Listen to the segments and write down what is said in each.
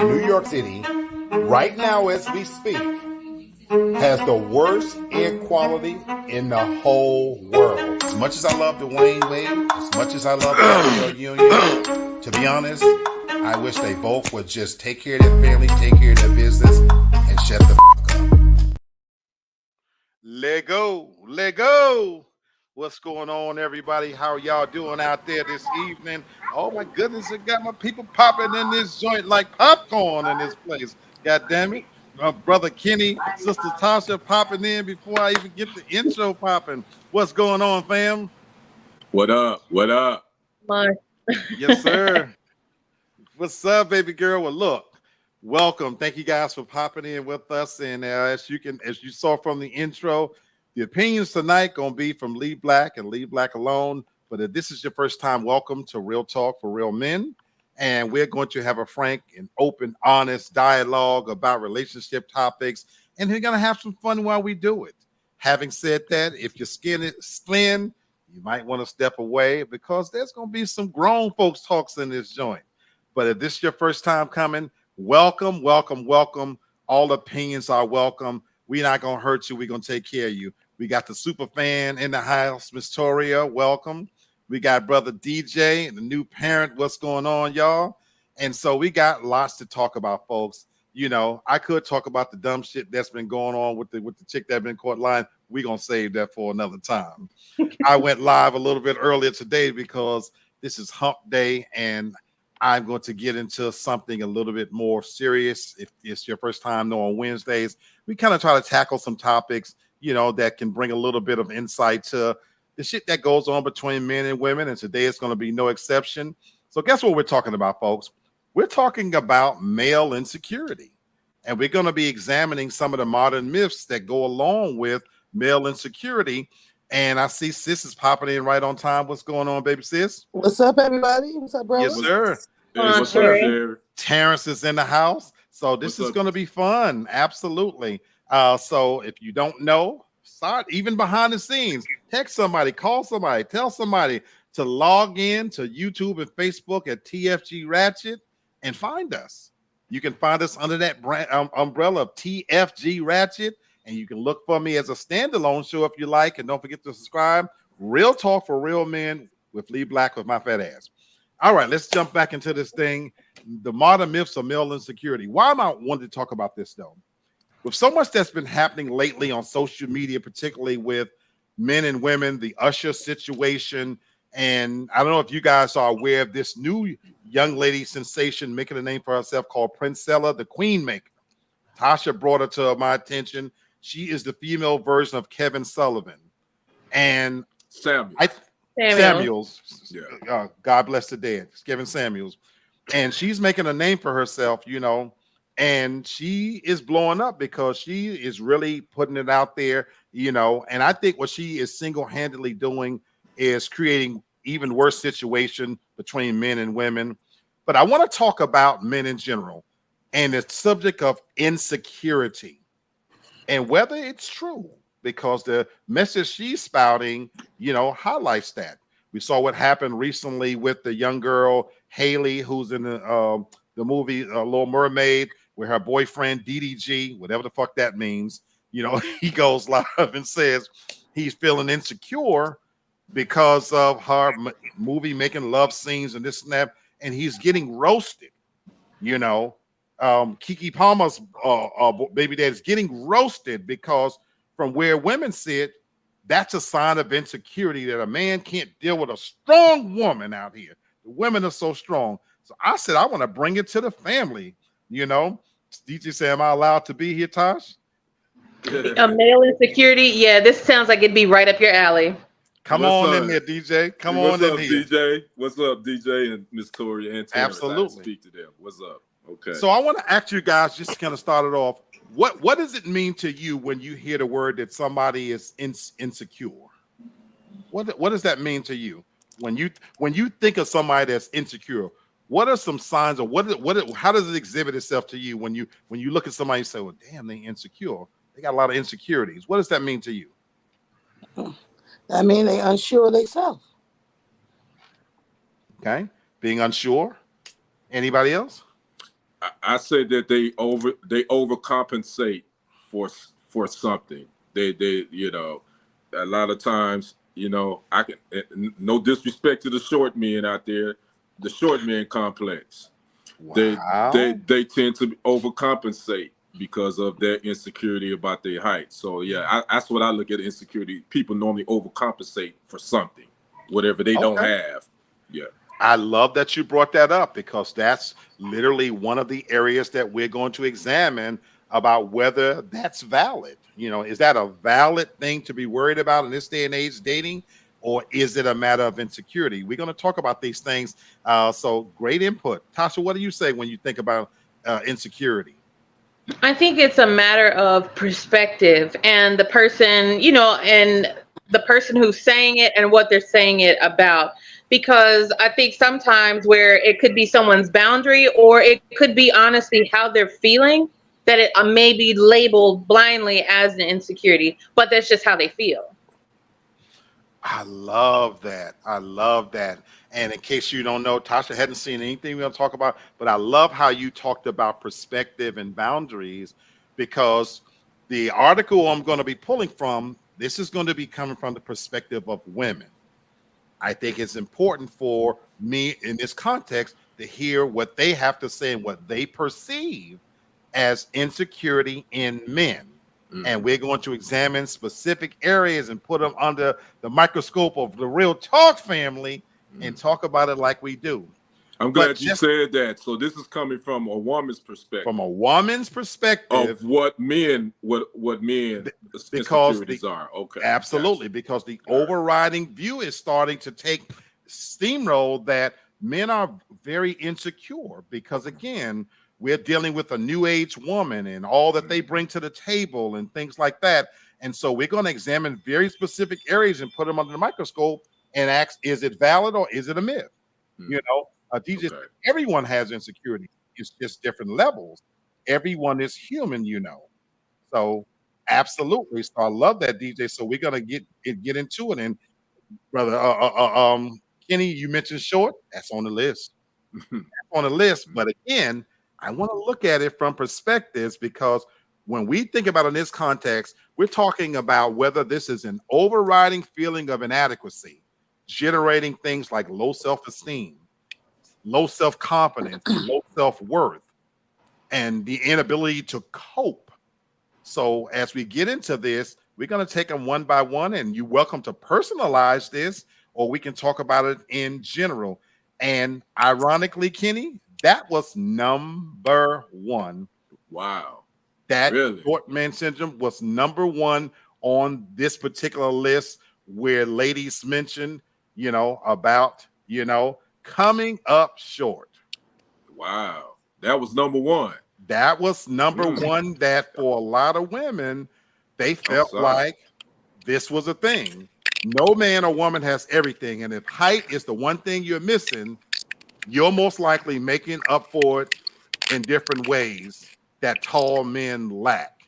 New York City, right now as we speak, has the worst air quality in the whole world. As much as I love Dwayne Wade, as much as I love Gabrielle Union, to be honest, I wish they both would just take care of their family, take care of their business, and shut the fuck up. Lego. What's going on, everybody? How are y'all doing out there this evening? Oh my goodness, it got my people popping in this joint like popcorn in this place. God damn it. My brother Kenny, sister Tasha popping in before I even get the intro popping. What's going on, fam? What up? What up? Yes, sir. What's up, baby girl? Well, look, welcome. Thank you guys for popping in with us. And as you saw from the intro, the opinions tonight gonna be from Lee Black and Lee Black alone. But if this is your first time, welcome to Real Talk for Real Men. And we're going to have a frank and open, honest dialogue about relationship topics. And we're gonna have some fun while we do it. Having said that, if your skin is thin, you might want to step away because there's gonna be some grown folks talks in this joint. But if this is your first time coming, welcome. All opinions are welcome. We're not going to hurt you. We're going to take care of you. We got the super fan in the house, Miss Toria. Welcome. We got brother DJ, the new parent. What's going on, y'all? And so we got lots to talk about, folks. You know, I could talk about the dumb shit that's been going on with the chick that been caught lying. We're going to save that for another time. I went live a little bit earlier today because this is hump day and I'm going to get into something a little bit more serious. If it's your first time, on Wednesdays, we kind of try to tackle some topics, you know, that can bring a little bit of insight to the shit that goes on between men and women. And today is going to be no exception. So guess what we're talking about, folks? We're talking about male insecurity. And we're going to be examining some of the modern myths that go along with male insecurity. And I see sis is popping in right on time. What's going on, baby sis? What's up, everybody? What's up, brother? Yes, sir. Hey, what's up, Jerry? Terrence is in the house. So this is going to be fun. Absolutely. So if you don't know, start even behind the scenes, text somebody, call somebody, tell somebody to log in to YouTube and Facebook at TFG Ratchet and find us. You can find us under that brand, umbrella of TFG Ratchet. And you can look for me as a standalone show if you like. And don't forget to subscribe. Real Talk for Real Men with Lee Black with my fat ass. All right, let's jump back into this thing. The modern myths of male insecurity. Why am I wanting to talk about this, though? With so much that's been happening lately on social media, particularly with men and women, the Usher situation. And I don't know if you guys are aware of this new young lady sensation making a name for herself called Princella, the Queen Maker. Tasha brought her to my attention. She is the female version of Kevin Sullivan. And Samuels. Yeah. God bless the dead. It's Kevin Samuels. And she's making a name for herself, you know, and she is blowing up because she is really putting it out there, you know. And I think what she is single-handedly doing is creating even worse situation between men and women. But I want to talk about men in general and the subject of insecurity and whether it's true, because the message she's spouting, you know, highlights that. We saw what happened recently with the young girl, Haley, who's in the movie Little Mermaid, where her boyfriend, DDG, whatever the fuck that means, you know, he goes live and says he's feeling insecure because of her movie making love scenes and this and that, and he's getting roasted, you know. Keke Palmer's baby dad is getting roasted because from where women sit, that's a sign of insecurity that a man can't deal with a strong woman out here. The women are so strong. So I said, I want to bring it to the family. You know, DJ said, am I allowed to be here, Tosh? A male insecurity? Yeah, this sounds like it'd be right up your alley. Come on in there, DJ. Come on in here. DJ? What's up, DJ and Miss Toria and Terrence? Absolutely. Speak to them. What's up? Okay. So I want to ask you guys, just to kind of start it off, what does it mean to you when you hear the word that somebody is insecure? What does that mean to you when you think of somebody that's insecure? What are some signs, or how does it exhibit itself to you when you look at somebody and say, well, damn, they insecure. They got a lot of insecurities. What does that mean to you? I mean, they unsure of themselves. Okay, being unsure. Anybody else? I say that they overcompensate for something. They a lot of times, I can, no disrespect to the short men out there, the short men complex. Wow. They tend to overcompensate because of their insecurity about their height. So yeah, that's what I look at insecurity. People normally overcompensate for something, whatever they don't have. Yeah. I love that you brought that up because that's literally one of the areas that we're going to examine about whether that's valid. Is that a valid thing to be worried about in this day and age dating, or is it a matter of insecurity? We're going to talk about these things. So great input. Tasha, what do you say when you think about insecurity? I think it's a matter of perspective and the person, and the person who's saying it and what they're saying it about. Because I think sometimes where it could be someone's boundary or it could be honestly how they're feeling, that it may be labeled blindly as an insecurity, but that's just how they feel. I love that. I love that. And in case you don't know, Tasha hadn't seen anything we're going to talk about, but I love how you talked about perspective and boundaries, because the article I'm going to be pulling from, this is going to be coming from the perspective of women. I think it's important for me in this context to hear what they have to say and what they perceive as insecurity in men. And we're going to examine specific areas and put them under the microscope of the Real Talk family and talk about it like we do. I'm glad you said that. So this is coming from a woman's perspective. From a woman's perspective of what men insecurities are. Okay. Absolutely. Gotcha. Because the overriding view is starting to take steamroll that men are very insecure because, again, we're dealing with a new age woman and all that they bring to the table and things like that. And so we're going to examine very specific areas and put them under the microscope and ask, is it valid or is it a myth? DJ, everyone has insecurity. It's just different levels. Everyone is human, So absolutely. So I love that, DJ. So we're going to get into it. And brother, Kenny, you mentioned short. That's on the list. That's on the list. But again, I want to look at it from perspectives, because when we think about it in this context, we're talking about whether this is an overriding feeling of inadequacy, generating things like low self-esteem, low self-confidence, low self-worth, and the inability to cope. So as we get into this, we're going to take them one by one, and you're welcome to personalize this, or we can talk about it in general. And ironically, Kenny, that was number one. Wow. That short man syndrome was number one on this particular list, where ladies mentioned, about, coming up short. Wow. That was number one. That was number one, that for a lot of women, they felt like this was a thing. No man or woman has everything. And if height is the one thing you're missing, you're most likely making up for it in different ways that tall men lack.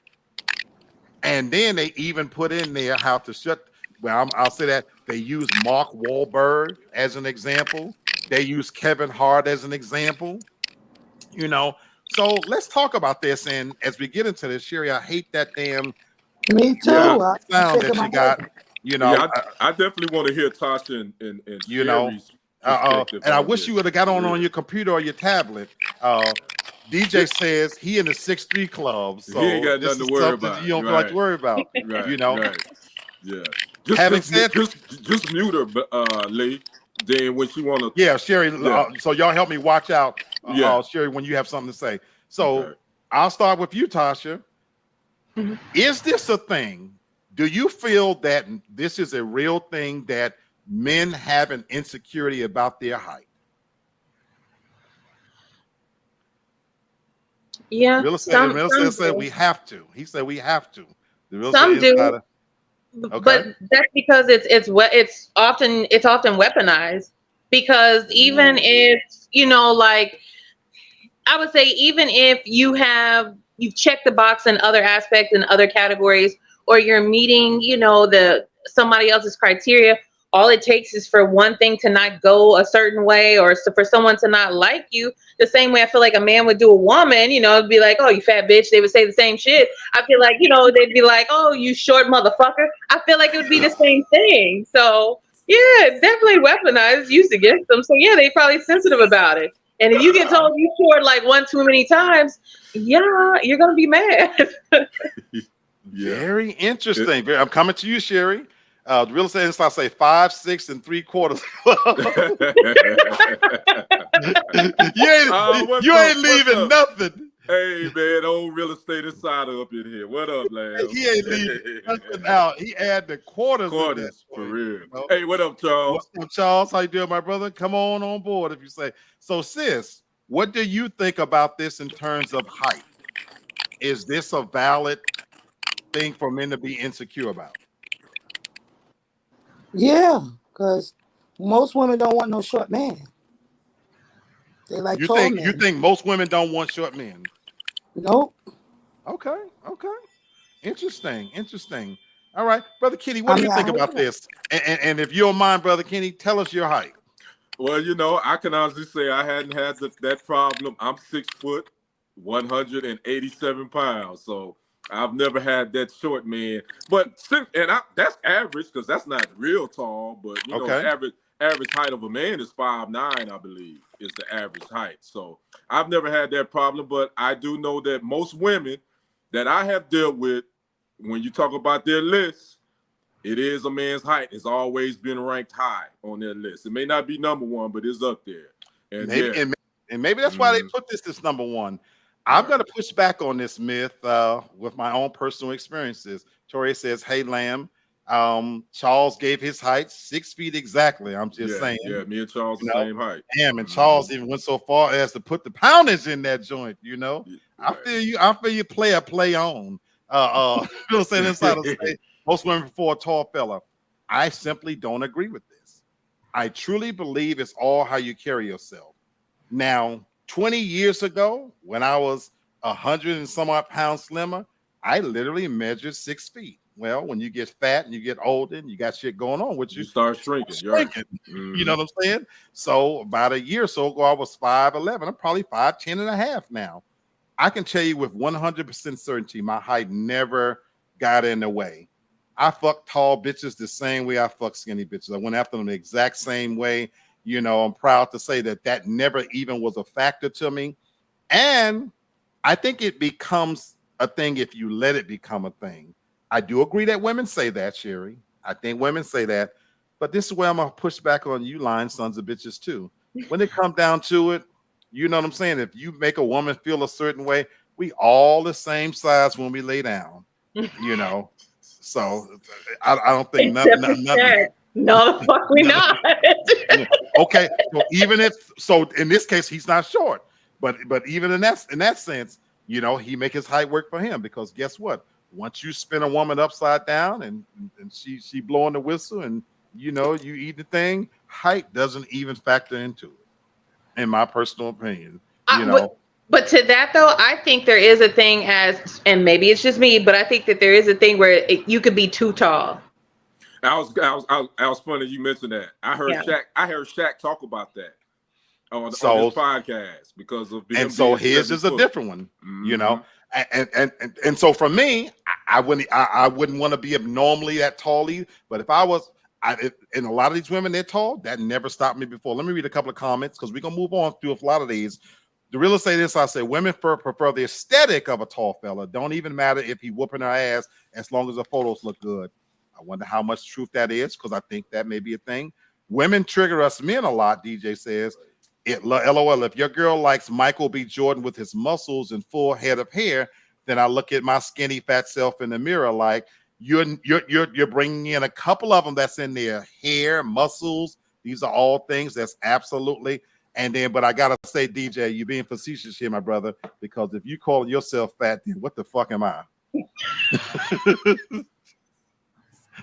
And then they even put in there how to I'll say that they use Mark Wahlberg as an example. They use Kevin Hart as an example. So let's talk about this. And as we get into this, Sherry, I hate that damn me too. Sound that you got. I definitely want to hear Tasha and Sherry's and I wish you would have got on your computer or your tablet. DJ says he in the 6'3" club, so he ain't got nothing to worry about. You don't feel like to worry about. Right. Yeah. Just mute her, Lee. Then when she wanna. Yeah, Sherry. So y'all help me watch out, Sherry, when you have something to say. So I'll start with you, Tasha. Mm-hmm. Is this a thing? Do you feel that this is a real thing, that men have an insecurity about their height? Yeah. Real estate said we have to. He said we have to. Some do. But that's because it's often weaponized, because even if I would say, even if you've checked the box in other aspects and other categories, or you're meeting somebody else's criteria, all it takes is for one thing to not go a certain way, or for someone to not like you. The same way I feel like a man would do a woman, it'd be like, oh, you fat bitch. They would say the same shit. I feel like, they'd be like, oh, you short motherfucker. I feel like it would be the same thing. So yeah, definitely weaponized, used against them. So yeah, they probably sensitive about it. And if you get told you short like one too many times, yeah, you're gonna be mad. Yeah. Very interesting. I'm coming to you, Sherry. The real estate insider say 5, 6, and 3/4. you ain't leaving nothing. Hey man, old real estate insider up in here. What up, lad? He ain't leaving nothing out. He add the quarters for real. Hey, what up, Charles? What's up, Charles? How you doing, my brother? Come on board if you say so. Sis, what do you think about this in terms of height? Is this a valid thing for men to be insecure about? Yeah, because most women don't want no short man. They like tall men. You think most women don't want short men? Nope. Okay. Interesting. All right, Brother Kenny, what do you think about this? And if you don't mind, Brother Kenny, tell us your height. Well, I can honestly say I hadn't had that problem. I'm 6 foot, 187 pounds. So I've never had that short man, but that's average because that's not real tall. But the average height of a man is 5'9", I believe, is the average height. So I've never had that problem, but I do know that most women that I have dealt with, when you talk about their list, it is a man's height. It's always been ranked high on their list. It may not be number one, but it's up there. And maybe that's why they put this number one. I'm going to push back on this myth with my own personal experiences. Tori says, hey, Lamb, Charles gave his height 6 feet exactly. I'm just saying. Yeah, me and Charles the same height. Damn, and Charles even went so far as to put the poundage in that joint, I feel you play on. Real estate insider say most women prefer a tall fella. I simply don't agree with this. I truly believe it's all how you carry yourself. Now, 20 years ago, when I was 100 and some odd pounds slimmer, I literally measured 6 feet. Well, when you get fat and you get older and you got shit going on with you start shrinking. You know what I'm saying? So about a year or so ago, I was 5'11". I'm probably 5'10" and a half now. I can tell you with 100% certainty, my height never got in the way. I fuck tall bitches the same way I fuck skinny bitches. I went after them the exact same way. I'm proud to say that never even was a factor to me. And I think it becomes a thing if you let it become a thing. I do agree that women say that, Sherry. I think women say that. But this is where I'm going to push back on you lying sons of bitches too. When it comes down to it, you know what I'm saying? If you make a woman feel a certain way, we all the same size when we lay down, So I don't think nothing. No, the fuck we not. Okay, so in this case he's not short, but even in that sense, he make his height work for him, because guess what? Once you spin a woman upside down and she blowing the whistle and you eat the thing, height doesn't even factor into it, in my personal opinion. But to that though, I think there is a thing and maybe it's just me, but I think that there is a thing where you could be too tall. I was funny you mentioned that. I heard Shaq talk about that on his podcast because of being. And so his is a different one, And so for me, I wouldn't want to be abnormally that tall either. But if I was, and a lot of these women, they're tall. That never stopped me before. Let me read a couple of comments because we're gonna move on through a lot of these. The real estate insider say women prefer the aesthetic of a tall fella. Don't even matter if he whooping her ass as long as the photos look good. I wonder how much truth that is, because I think that may be a thing. Women trigger us men a lot, DJ says. LOL, if your girl likes Michael B. Jordan with his muscles and full head of hair, then I look at my skinny fat self in the mirror like you're bringing in a couple of them that's in there. Hair, muscles, these are all things that's absolutely. And then, but I gotta say, DJ, you're being facetious here, my brother, because if you call yourself fat, then what the fuck am I?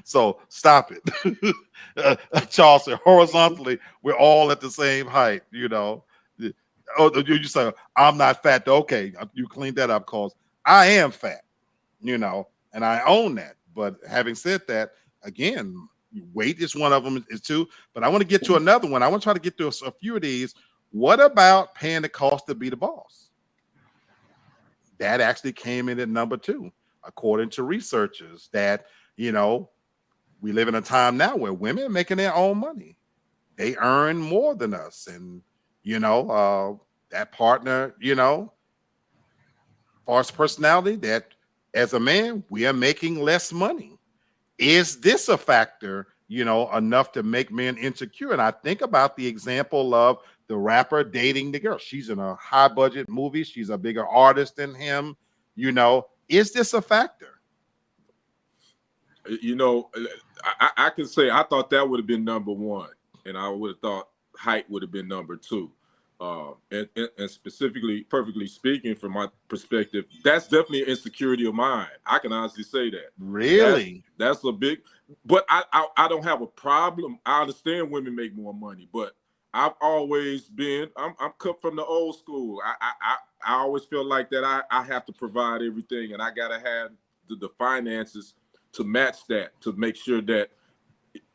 So stop it. Charles said, horizontally, we're all at the same height, Oh, you say, I'm not fat. Okay, you cleaned that up, because I am fat, and I own that. But having said that, again, weight is one of them, is two. But I want to get to another one. I want to try to get through a few of these. What about paying the cost to be the boss? That actually came in at number 2, according to researchers. That, you know, we live in a time now where women are making their own money. They earn more than us, and you know, that partner, you know, as far as personality, that as a man, we are making less money. Is this a factor, you know, enough to make men insecure? And I think about the example of the rapper dating the girl. She's in a high budget movie. She's a bigger artist than him. You know, is this a factor? You know, I can say I thought that would have been number 1, and I would have thought height would have been number 2. And specifically, perfectly speaking, from my perspective, that's definitely an insecurity of mine. I can honestly say that. Really? That's a big, but I don't have a problem. I understand women make more money, but I've always been, I'm cut from the old school. I always feel like that I have to provide everything, and I got to have the finances to match that, to make sure that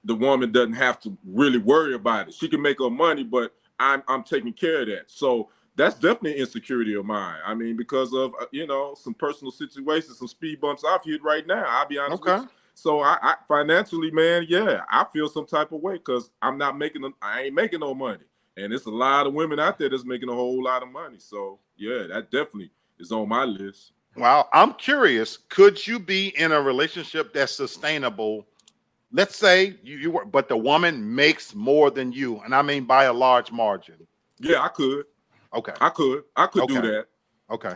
the woman doesn't have to really worry about it. She can make her money, but I'm taking care of that. So that's definitely an insecurity of mine. I mean, because of, you know, some personal situations, some speed bumps I've hit right now. I'll be honest with you. So I financially, man, yeah, I feel some type of way because I ain't making no money. And it's a lot of women out there that's making a whole lot of money. So yeah, that definitely is on my list. Wow. I'm curious, could you be in a relationship that's sustainable? Let's say you work, but the woman makes more than you, and I mean by a large margin. Yeah, I could. Okay. I could do that. Okay.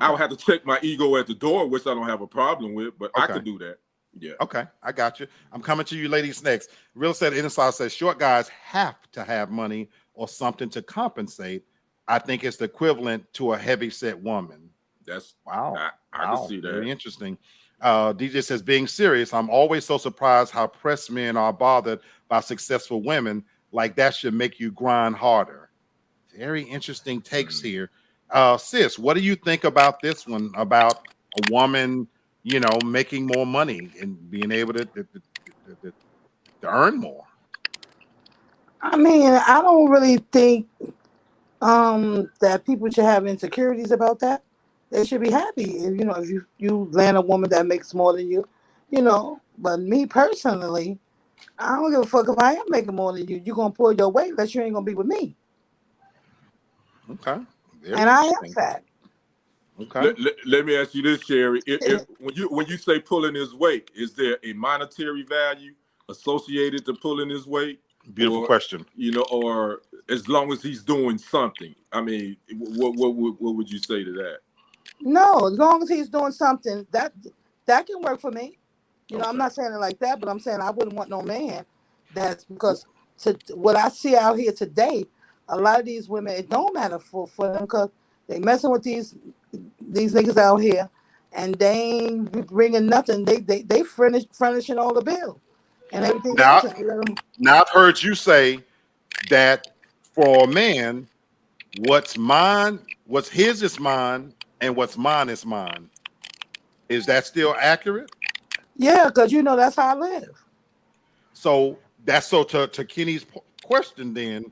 I would have to check my ego at the door, which I don't have a problem with, but I could do that. Yeah. Okay, I got you. I'm coming to you ladies next. Real Estate Insider says short guys have to have money or something to compensate. I think it's the equivalent to a heavy set woman. That's wow. I can see that. Very interesting. DJ says, being serious, I'm always so surprised how pressed men are bothered by successful women. Like that should make you grind harder. Very interesting takes here. Sis, what do you think about this one, about a woman, you know, making more money and being able to earn more? I mean, I don't really think that people should have insecurities about that. They should be happy if, you know, if you land a woman that makes more than you, you know. But me personally, I don't give a fuck if I am making more than you. You're gonna pull your weight unless you ain't gonna be with me. Okay. And I am fat. Okay. Let me ask you this, Sherry. When you say pulling his weight, is there a monetary value associated to pulling his weight? Beautiful question. You know, or as long as he's doing something. I mean, what would you say to that? No, as long as he's doing something, that can work for me. You know, I'm not saying it like that, but I'm saying I wouldn't want no man that's, because to what I see out here today, a lot of these women, it don't matter for them because they messing with these niggas out here, and they ain't bringing nothing. They furnishing all the bill and everything. Now I've heard you say that for a man, what's his is mine, and what's mine is mine. Is that still accurate? Yeah, because you know that's how I live. So to Kenny's question then,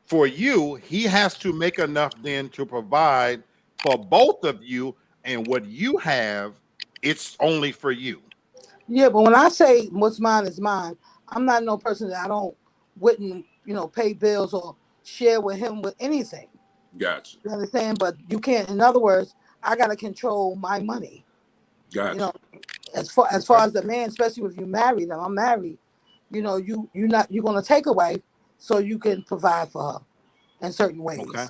for you, he has to make enough then to provide for both of you, and what you have, it's only for you. Yeah, but when I say what's mine is mine, I'm not no person that wouldn't, you know, pay bills or share with him with anything. Gotcha. You understand? But you can't. In other words, I gotta control my money. Gotcha. You know, as far as the man, especially if you married, and I'm married, you know, you're gonna take a wife so you can provide for her in certain ways. Okay.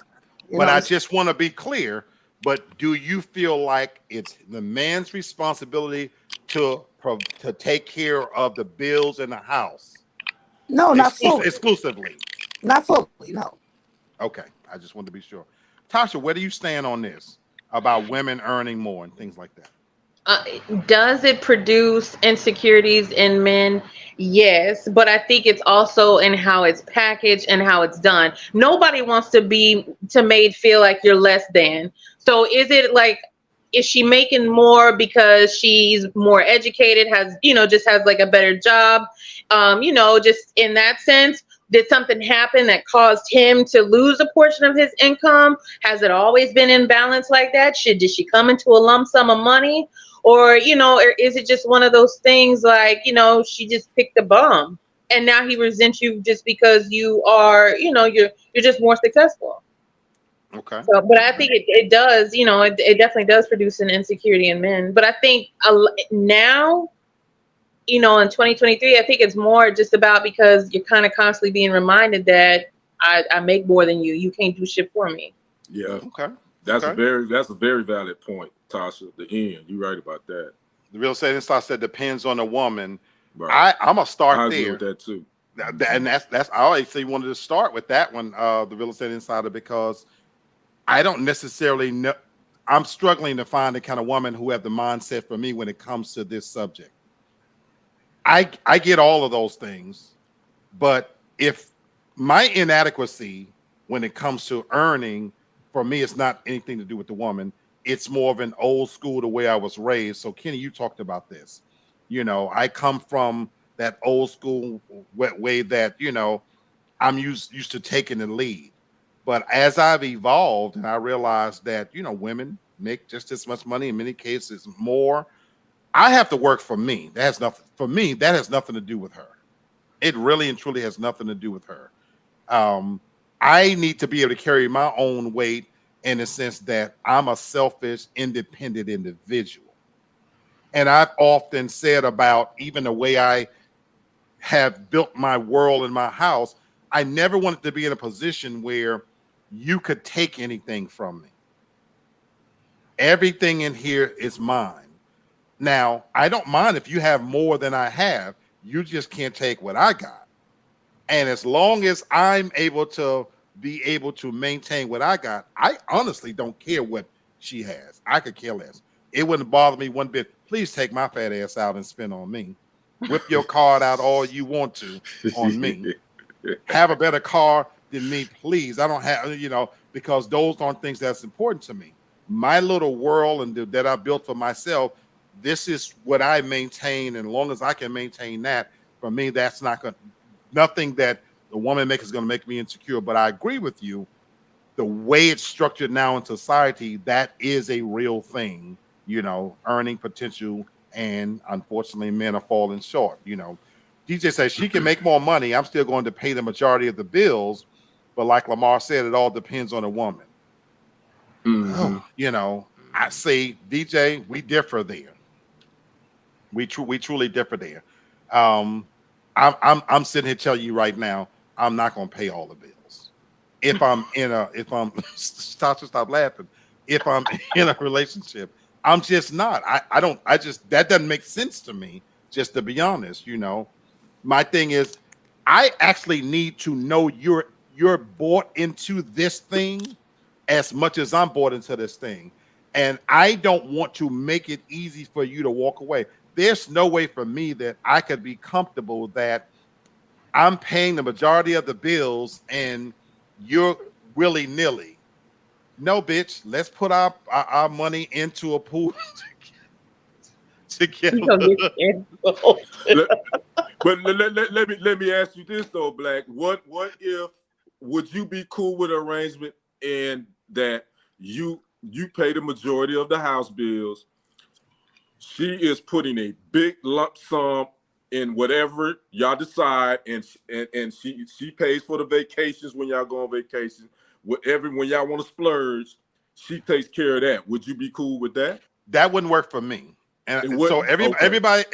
You But know, I just want to be clear. But do you feel like it's the man's responsibility to take care of the bills in the house? No, not fully. Exclusively. Not fully, no. Okay, I just wanted to be sure. Tasha, where do you stand on this about women earning more and things like that? Does it produce insecurities in men? Yes, but I think it's also in how it's packaged and how it's done. Nobody wants to be made feel like you're less than. So is it like, is she making more because she's more educated, has, just has like a better job, just in that sense? Did something happen that caused him to lose a portion of his income? Has it always been in balance like that? Did she come into a lump sum of money? Or, or is it just one of those things like, she just picked a bum and now he resents you just because you are, you're just more successful. Okay. So, but I think it does, it definitely does produce an insecurity in men. But I think now, in 2023, I think it's more just about because you're kind of constantly being reminded that I make more than you. You can't do shit for me. Yeah. Okay. That's Okay. that's a very valid point, Tasha. The end. You're right about that. The real estate insider said depends on the woman. Right. I'm gonna start I agree there. with that too. And that's I actually wanted to start with that one, the real estate insider, because I don't necessarily know. I'm struggling to find the kind of woman who have the mindset for me when it comes to this subject. I get all of those things, but if my inadequacy when it comes to earning, for me, it's not anything to do with the woman. It's more of an old school, the way I was raised. So Kenny, you talked about this. I come from that old school way that, I'm used to taking the lead. But as I've evolved and I realized that, women make just as much money, in many cases more, I have to work for me. That has nothing to do with her. It really and truly has nothing to do with her. I need to be able to carry my own weight in the sense that I'm a selfish, independent individual. And I've often said about even the way I have built my world in my house, I never wanted to be in a position where you could take anything from me. Everything in here is mine. Now, I don't mind if you have more than I have. You just can't take what I got. And as long as I'm able to maintain what I got, I honestly don't care what she has. I could care less. It wouldn't bother me one bit. Please take my fat ass out and spend on me. Whip your card out all you want to on me. Have a better car than me, please. I don't have, because those aren't things that's important to me. My little world and that I built for myself, this is what I maintain. And as long as I can maintain that, for me, that's nothing that the woman makes is going to make me insecure. But I agree with you. The way it's structured now in society, that is a real thing, earning potential. And unfortunately, men are falling short. DJ says she can make more money. I'm still going to pay the majority of the bills. But like Lamar said, it all depends on a woman. Mm-hmm. I say, DJ, we differ there. We truly differ there. I'm sitting here telling you right now, I'm not going to pay all the bills. If I'm stop laughing. If I'm in a relationship, I'm just not. That doesn't make sense to me, just to be honest. My thing is, I actually need to know you're bought into this thing as much as I'm bought into this thing. And I don't want to make it easy for you to walk away. There's no way for me that I could be comfortable that I'm paying the majority of the bills and you're willy-nilly. No, bitch, let's put our money into a pool together. But let me ask you this though, Black. What if would you be cool with an arrangement in that you pay the majority of the house bills? She is putting a big lump sum in whatever y'all decide, and she pays for the vacations when y'all go on vacation. Whatever, when y'all want to splurge, she takes care of that. Would you be cool with that? That wouldn't work for me. And so everybody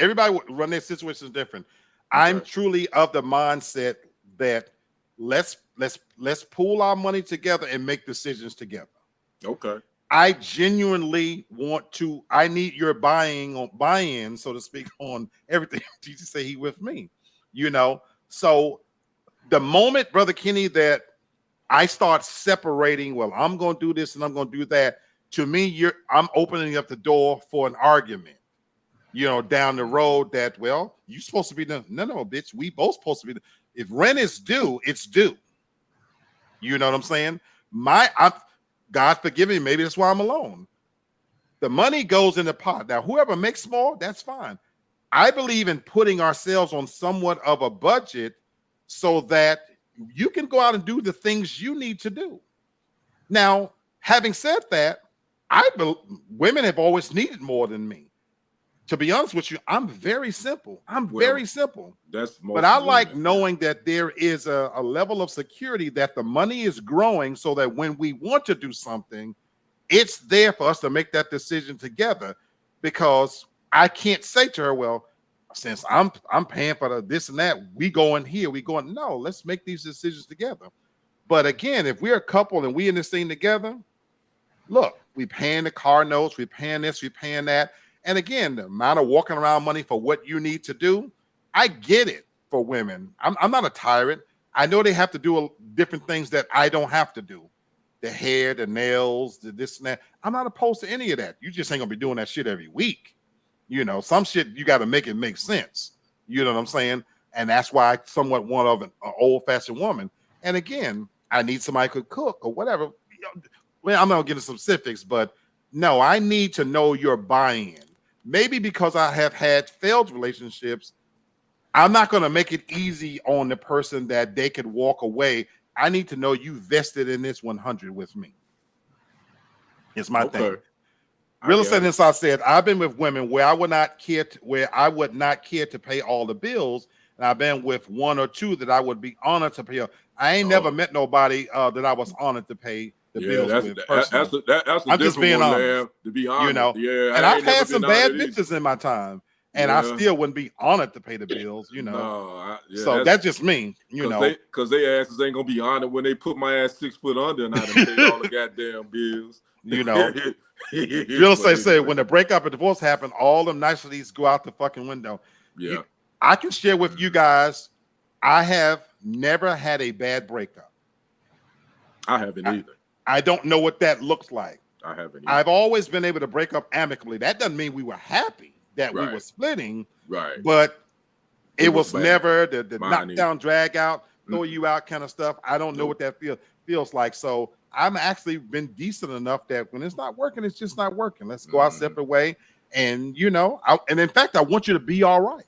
run their situations different. Okay. I'm truly of the mindset that let's pool our money together and make decisions together. Okay. I genuinely I need your buy-in, so to speak, on everything. Jesus say he with me, So the moment, Brother Kenny, that I start separating, well, I'm going to do this and I'm going to do that. To me, I'm opening up the door for an argument, down the road that, well, you're supposed to be no, bitch. We both supposed to be. If rent is due, it's due. You know what I'm saying? God forgive me. Maybe that's why I'm alone. The money goes in the pot. Now, whoever makes more, that's fine. I believe in putting ourselves on somewhat of a budget so that you can go out and do the things you need to do. Now, having said that, women have always needed more than me. To be honest with you, I'm very simple. Very simple. But I like knowing that there is a level of security that the money is growing so that when we want to do something, it's there for us to make that decision together, because I can't say to her, well, since I'm paying for this and that, we going here, we going, no, let's make these decisions together. But again, if we're a couple and we in this thing together, look, we paying the car notes, we paying this, we paying that. And again, the amount of walking around money for what you need to do, I get it for women. I'm not a tyrant. I know they have to do different things that I don't have to do. The hair, the nails, the this and that. I'm not opposed to any of that. You just ain't gonna be doing that shit every week. You know, some shit you got to make it make sense. You know what I'm saying? And that's why I somewhat want of an old-fashioned woman. And again, I need somebody who could cook or whatever. Well, I'm not gonna get into specifics, but no, I need to know your buy-in. Maybe because I have had failed relationships, I'm not going to make it easy on the person that they could walk away. I need to know you vested in this 100 with me. It's my thing. Real estate inside said, I've been with women where I would not care to pay all the bills, and I've been with one or two that I would be honored to pay. I ain't never met nobody that I was honored to pay the bills with. That's I'm just being honest. To be honest, you know. Yeah, and I've had some bad bitches in my time, and I still wouldn't be honored to pay the bills, you know. So that's just me, you know. Because they asses ain't gonna be honored when they put my ass 6 foot under and I done paid all the goddamn bills. You know. Real estate say when the breakup and divorce happen, all them niceties go out the fucking window. Yeah. I can share with you guys, I have never had a bad breakup. I haven't either. I don't know what that looks like. I haven't either. I've always been able to break up amicably. That doesn't mean we were happy that we were splitting. Right. But it was never the knockdown, drag out, throw you out kind of stuff. I don't know what that feels like. So I'm actually been decent enough that when it's not working, it's just not working. Let's go our separate way. And, you know, and in fact, I want you to be all right.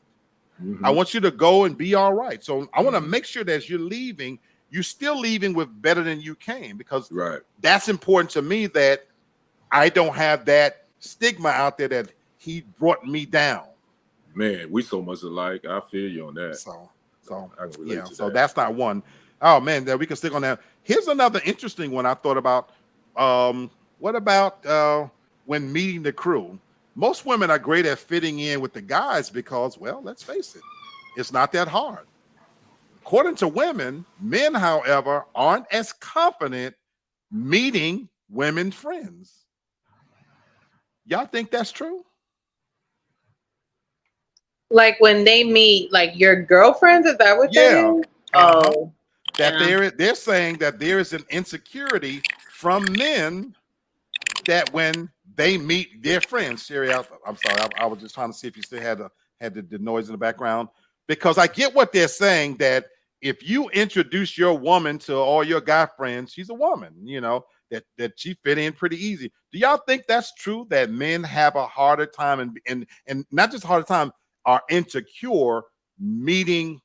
I want you to go and be all right. So I want to make sure that as you're leaving, you're still leaving with better than you came, because that's important to me, that I don't have that stigma out there that he brought me down. Man, we so much alike. I feel you on that. So yeah, so that's not one. Oh man, that we can stick on that. Here's another interesting one I thought about. What about when meeting the crew? Most women are great at fitting in with the guys because, well, let's face it, it's not that hard. According to women, men, however, aren't as confident meeting women friends. Y'all think that's true? Like when they meet, like your girlfriends, is that what they're saying? Oh, they're saying that there is an insecurity from men that when they meet their friends. Sherry, I'm sorry, I was just trying to see if you still had the noise in the background, because I get what they're saying, that if you introduce your woman to all your guy friends, she's a woman, you know, that she fit in pretty easy. Do y'all think that's true, that men have a harder time and not just a harder time, are insecure meeting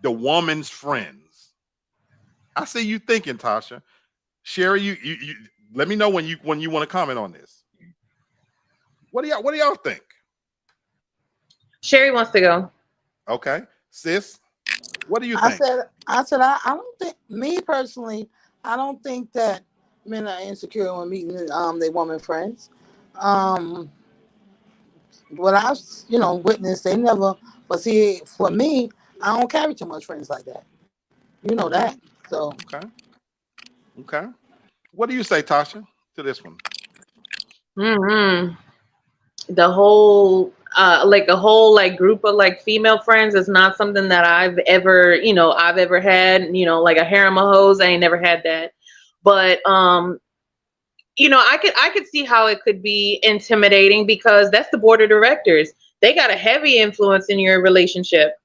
the woman's friends? I see you thinking, Tasha. Sherry, you let me know when you want to comment on this. What do y'all think? Sherry wants to go. Okay, sis, what do you think? I don't think, me personally, I don't think that men are insecure when meeting their woman friends. What I've witnessed, they never. But see, for me, I don't carry too much friends like that. You know that. So okay. What do you say, Tasha, to this one? The whole group of like female friends is not something that I've ever had, like a harem of hoes. I ain't never had that. But I could see how it could be intimidating, because that's the board of directors. They got a heavy influence in your relationship.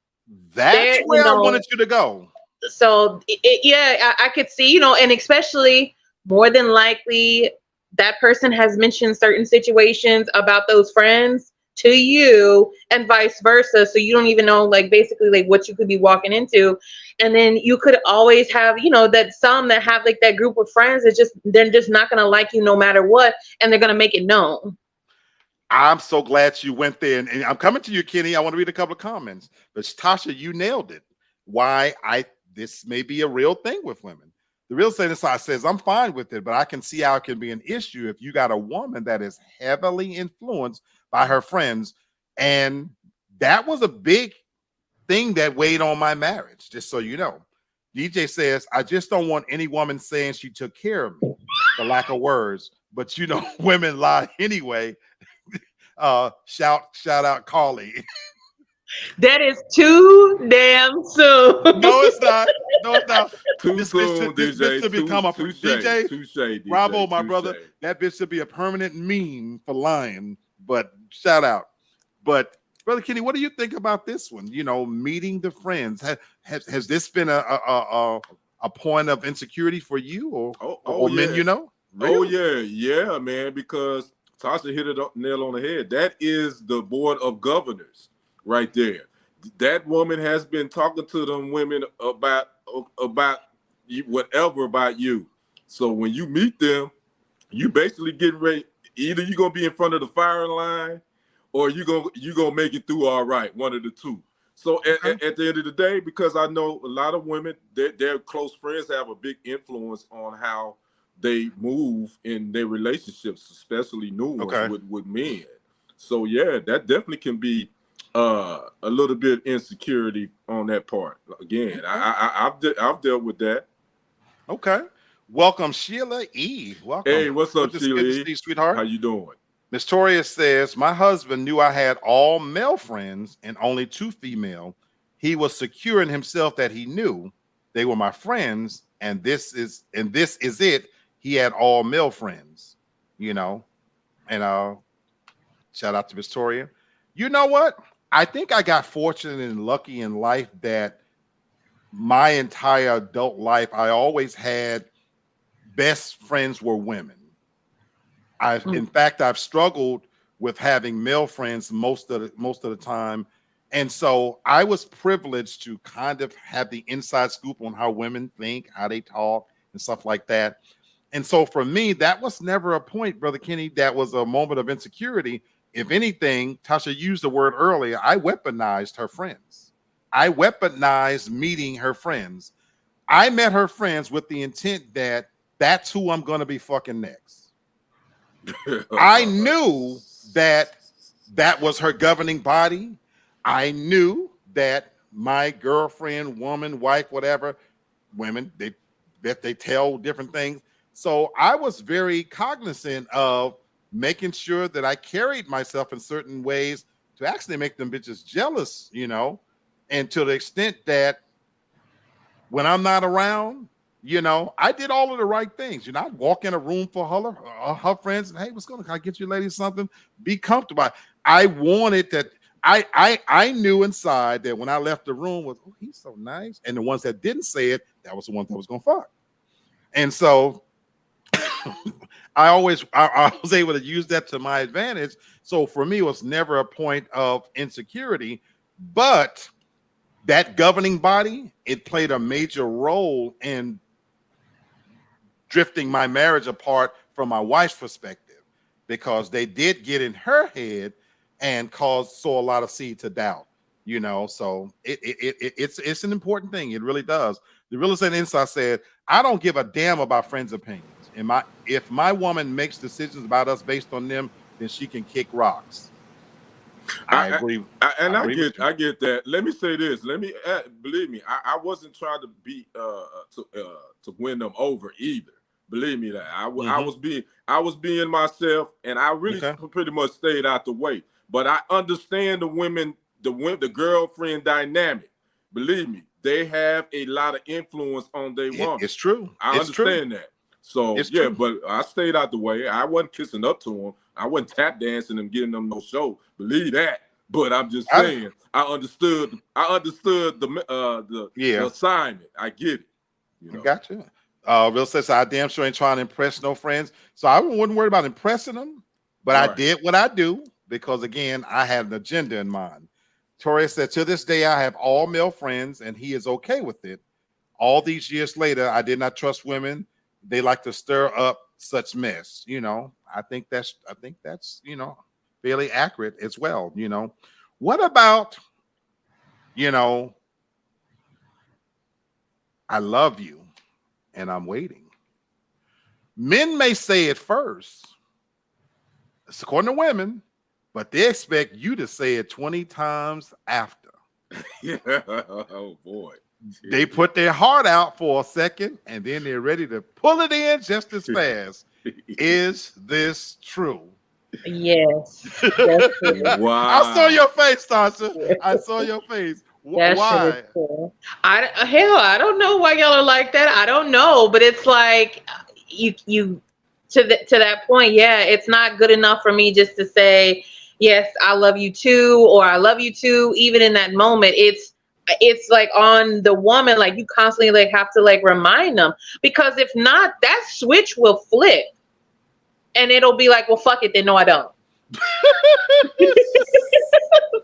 That's where I wanted you to go. So I could see, and especially more than likely that person has mentioned certain situations about those friends to you and vice versa. So you don't even know, like, basically, like, what you could be walking into. And then you could always have, that some that have like that group of friends that they're just not going to like you no matter what. And they're going to make it known. I'm so glad you went there. And I'm coming to you, Kenny. I want to read a couple of comments. But Tasha, you nailed it. Why this may be a real thing with women. The real estate side says, I'm fine with it, but I can see how it can be an issue if you got a woman that is heavily influenced by her friends. And that was a big thing that weighed on my marriage, just so you know. DJ says, I just don't want any woman saying she took care of me, for lack of words. But women lie anyway. Shout out Carly. That is too damn soon. No, it's not. No, it's not. Too soon, this DJ. should become a Touche, DJ. DJ. Bravo, my brother. That bitch should be a permanent meme for lying. But shout out. But Brother Kenny, what do you think about this one? Meeting the friends. Has this been a point of insecurity for you or men? Yeah. Really? Yeah, man. Because Tasha hit it nail on the head. That is the board of governors right there. That woman has been talking to them women about whatever about you. So when you meet them, you basically getting ready. Either you're gonna be in front of the firing line, or you gonna make it through all right. One of the two. So at the end of the day, because I know a lot of women, their close friends have a big influence on how they move in their relationships, especially new ones with men. So yeah, that definitely can be a little bit insecurity on that part. Again, I've dealt with that. Okay. Welcome, Sheila E. Welcome. Hey, what's up, Sheila E? Good to see you, sweetheart. How you doing? Miss Toria says, my husband knew I had all male friends and only 2 female. He was secure in himself that he knew they were my friends, and this is it. He had all male friends, and shout out to Miss Toria. You know what? I think I got fortunate and lucky in life that my entire adult life, I always had best friends were women. In fact, I've struggled with having male friends most of the time. And so I was privileged to kind of have the inside scoop on how women think, how they talk and stuff like that. And so for me, that was never a point, Brother Kenny, that was a moment of insecurity. If anything, Tasha used the word earlier, I weaponized her friends. I weaponized meeting her friends. I met her friends with the intent that that's who I'm going to be fucking next. I knew that was her governing body. I knew that my girlfriend, woman, wife, whatever, women, they tell different things. So I was very cognizant of making sure that I carried myself in certain ways to actually make them bitches jealous, and to the extent that when I'm not around, I did all of the right things. I'd walk in a room for her friends and, hey, what's going on? Can I get you ladies something? Be comfortable. I wanted that. I knew inside that when I left the room was, oh, he's so nice. And the ones that didn't say it, that was the ones that was going to fuck. And so I was able to use that to my advantage. So for me, it was never a point of insecurity, but that governing body, it played a major role in drifting my marriage apart from my wife's perspective, because they did get in her head and sow a lot of seed to doubt, so it's an important thing. It really does. The Real Estate Insight said, I don't give a damn about friends' opinions. If my woman makes decisions about us based on them, then she can kick rocks. I agree. I get that. Let me say this. Believe me, I wasn't trying to be to win them over either. Believe me that I was being myself, and I really pretty much stayed out the way. But I understand the women, the girlfriend dynamic. Believe me, they have a lot of influence on their woman. It's true. I understand that. So but I stayed out the way. I wasn't kissing up to them. I wasn't tap dancing and getting them no show. Believe that. But I'm just saying, I understood the assignment. I get it. Gotcha. Real says I damn sure ain't trying to impress no friends. So I wouldn't worry about impressing them, but I Right. did what I do because again, I had an agenda in mind. Tori said, to this day, I have all male friends and he is okay with it. All these years later, I did not trust women. They like to stir up such mess. I think that's fairly accurate as well. What about, you know, I love you and I'm waiting. Men may say it first, it's according to women, but they expect you to say it 20 times after. Yeah. Oh boy. They put their heart out for a second and then they're ready to pull it in just as fast. Is this true? Yes. That's true. Wow. I saw your face, Tasha. I saw your face. That shit Why? is true. I don't know why y'all are like that. I don't know, but it's like you to that point. Yeah, it's not good enough for me just to say yes, I love you too, or I love you too. Even in that moment, it's like on the woman. Like you constantly like have to like remind them, because if not, that switch will flip, and it'll be like, well, fuck it, then no, I don't.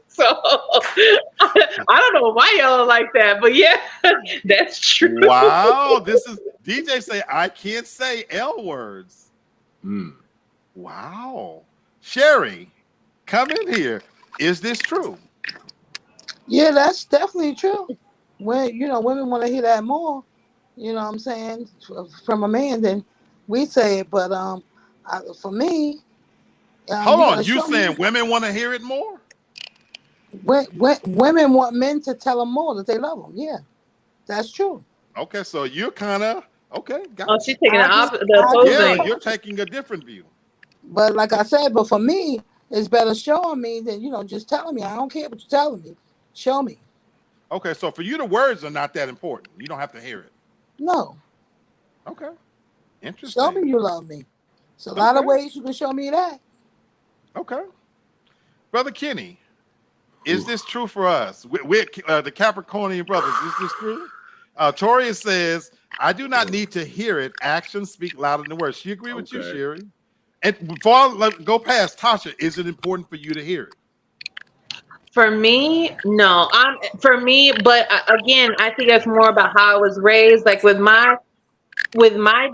So I don't know why y'all are like that, but yeah, that's true. Wow. This is DJ say I can't say L words. Mm. Wow. Sherry, come in here. Is this true? Yeah, that's definitely true. When women want to hear that more, what I'm saying, from a man, then we say it. But for me, Hold you on. gotta You show me. saying women want to hear it more? When women want men to tell them more that they love them. Yeah, that's true. Okay, so you're kind of okay. Oh, Gotcha. she's taking I get, the I get Yeah, opposing. you're taking a different view. But like I said, but for me, it's better showing me than just telling me. I don't care what you're telling me. Show me. Okay, so for you, the words are not that important. You don't have to hear it. No, Okay, show interesting. me you love me. It's a lot of Okay, ways you can show me that. okay. Brother Kenny, is this true for us? We're the Capricornian brothers. Is this true? Toria says, I do not need to hear it. Actions speak louder than words. She agree with you, Okay. Sherry. And before I go past Tasha, is it important for you to hear it? For me, no. For me, but again, I think that's more about how I was raised. Like with my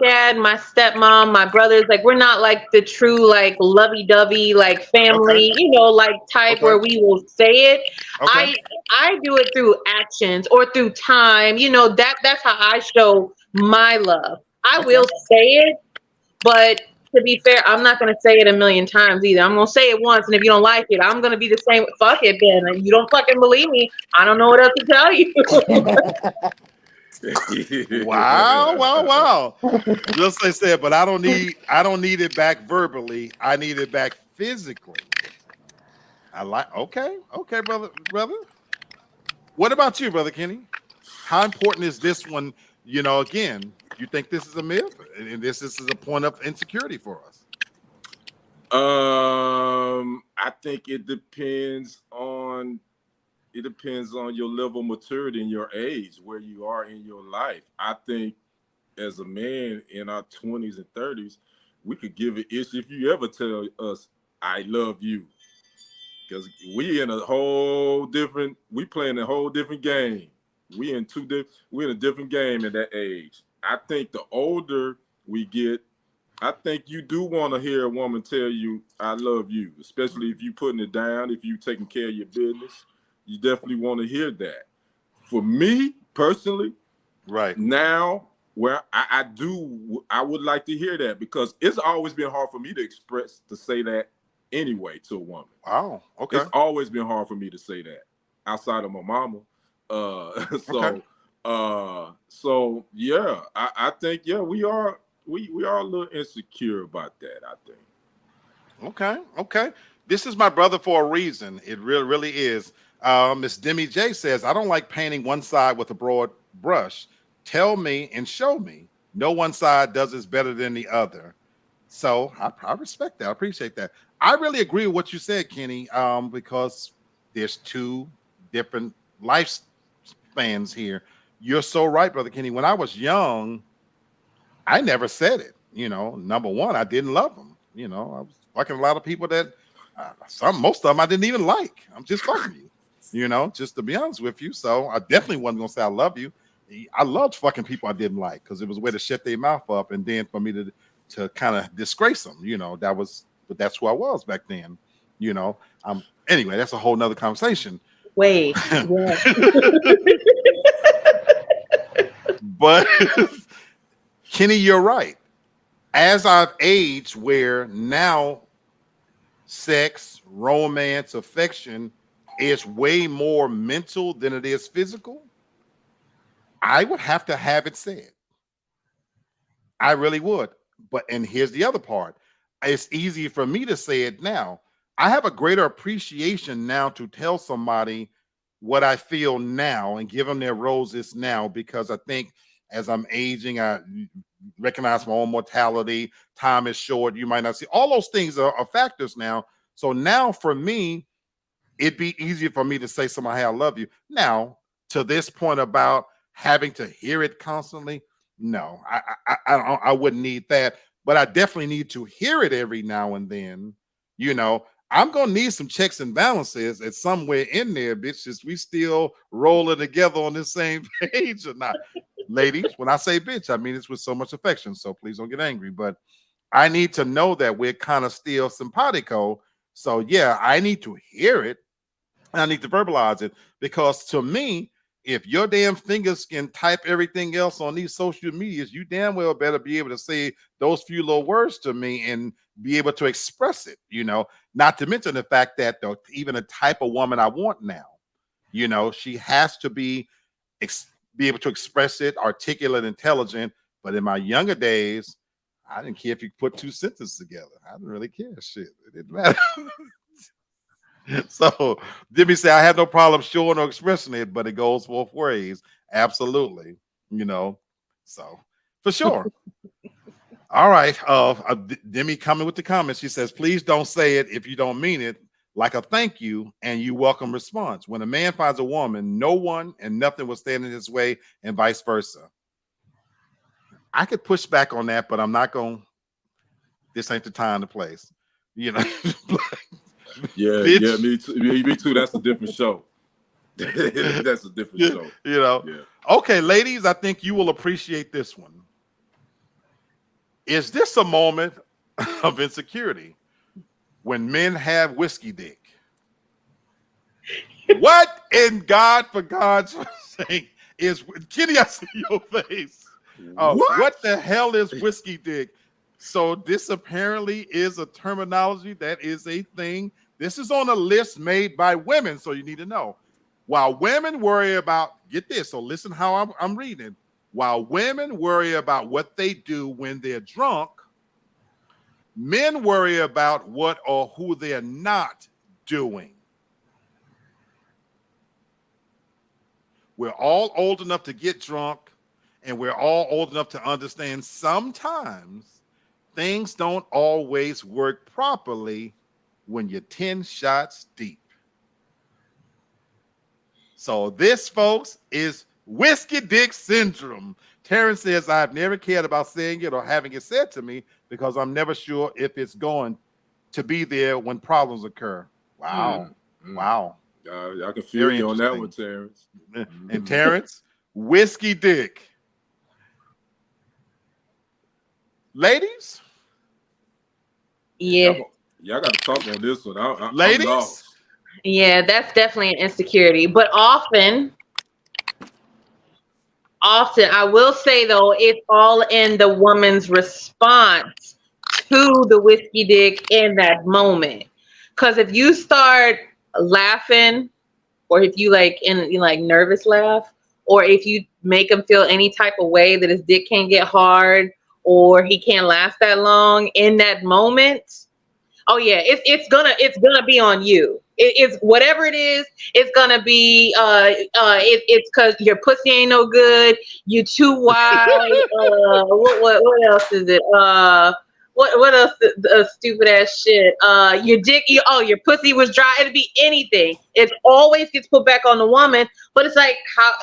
dad, my stepmom, my brothers, like we're not like the true like lovey-dovey like Okay, family, like type okay, where we will say it. okay, I do it through actions or through time. That's how I show my love. I okay. will say it, but to be fair, I'm not gonna say it a million times either. I'm gonna say it once, and if you don't like it, I'm gonna be the same. Fuck it, then. And you don't fucking believe me, I don't know what else to tell you. Wow, wow, wow. Just like I said, but I don't need it back verbally. I need it back physically. Okay, brother. What about you, brother Kenny? How important is this one? Again, you think this is a myth, and this is a point of insecurity for us? I think it depends on your level of maturity and your age, where you are in your life. I think as a man in our 20s and 30s, we could give an issue if you ever tell us I love you. Because we playing a whole different game. We're in a different game at that age. I think the older we get, I think you do want to hear a woman tell you I love you, especially if you putting it down, if you taking care of your business. You definitely want to hear that. For me personally, Right. now where I would like to hear that, because it's always been hard for me to say that anyway to a woman. Wow. Okay. It's always been hard for me to say that outside of my mama. Okay. So yeah, I think we are a little insecure about that, I think. Okay. This is my brother for a reason. It really is. Miss Demi J says, I don't like painting one side with a broad brush. Tell me and show me. No one side does this better than the other. So I respect that. I appreciate that. I really agree with what you said, Kenny, because there's two different lifespans here. You're so right, brother Kenny. When I was young, I never said it. You know, number one, I didn't love them. You know, I was fucking a lot of people that most of them I didn't even like. I'm just fucking you. You know, just to be honest with you. So I definitely wasn't gonna say I love you. I loved fucking people I didn't like because it was a way to shut their mouth up, and then for me to kind of disgrace them. You know, but that's who I was back then. You know, anyway, that's a whole nother conversation. Wait. Yeah. But Kenny, you're right. As I've aged, where now sex, romance, affection is way more mental than it is physical, I would have to have it said. I really would. And here's the other part. It's easy for me to say it now. I have a greater appreciation now to tell somebody what I feel now and give them their roses now, because I think as I'm aging, I recognize my own mortality. Time is short. You might not see all those things are factors now. So now for me, it'd be easier for me to say somebody, hey, I love you. Now, to this point about having to hear it constantly, no, I wouldn't need that. But I definitely need to hear it every now and then. You know, I'm gonna need some checks and balances at somewhere in there, bitches. We still rolling together on the same page or not. Ladies, when I say bitch, I mean it's with so much affection. So please don't get angry. But I need to know that we're kind of still simpatico. So yeah, I need to hear it. And I need to verbalize it, because to me, if your damn fingers can type everything else on these social medias, you damn well better be able to say those few little words to me and be able to express it, you know, not to mention the fact that even the type of woman I want now, you know, she has to be able to express it, articulate, intelligent. But in my younger days, I didn't care if you put two sentences together. I didn't really care. Shit, it didn't matter. So Jimmy say I have no problem showing or expressing it, but it goes both ways. Absolutely. You know, so for sure. All right. Demi coming with the comments. She says, please don't say it if you don't mean it, like a thank you and you welcome response. When a man finds a woman, no one and nothing will stand in his way, and vice versa. I could push back on that, but I'm not going. This ain't the time to place. You know. Yeah, yeah, me too. Me too. That's a different show. That's a different show. You know. Yeah. Okay, ladies, I think you will appreciate this one. Is this a moment of insecurity when men have whiskey dick? What in God, for God's sake, is Kitty? I see your face. What the hell is whiskey dick? So this apparently is a terminology that is a thing. This is on a list made by women, so you need to know. While women worry about, get this, so listen how I'm reading. While women worry about what they do when they're drunk, men worry about what or who they're not doing. We're all old enough to get drunk, and we're all old enough to understand sometimes things don't always work properly when you're 10 shots deep. So this, folks, is whiskey dick syndrome. Terrence says, I've never cared about saying it or having it said to me because I'm never sure if it's going to be there when problems occur. Wow. Wow. I can feel you on that one, Terrence. And Terrence, whiskey dick. Ladies? Yeah. Y'all got to talk on this one. Ladies? I'm lost. Yeah, that's definitely an insecurity. But often, I will say though, it's all in the woman's response to the whiskey dick in that moment. Because if you start laughing, or if you nervous laugh, or if you make him feel any type of way that his dick can't get hard or he can't last that long in that moment, oh yeah, it's gonna be on you. It's whatever it is. It's gonna be it's because your pussy ain't no good. You too wide. What else is it? what else? Stupid ass shit. Your pussy was dry. It'd be anything. It always gets put back on the woman. But it's like,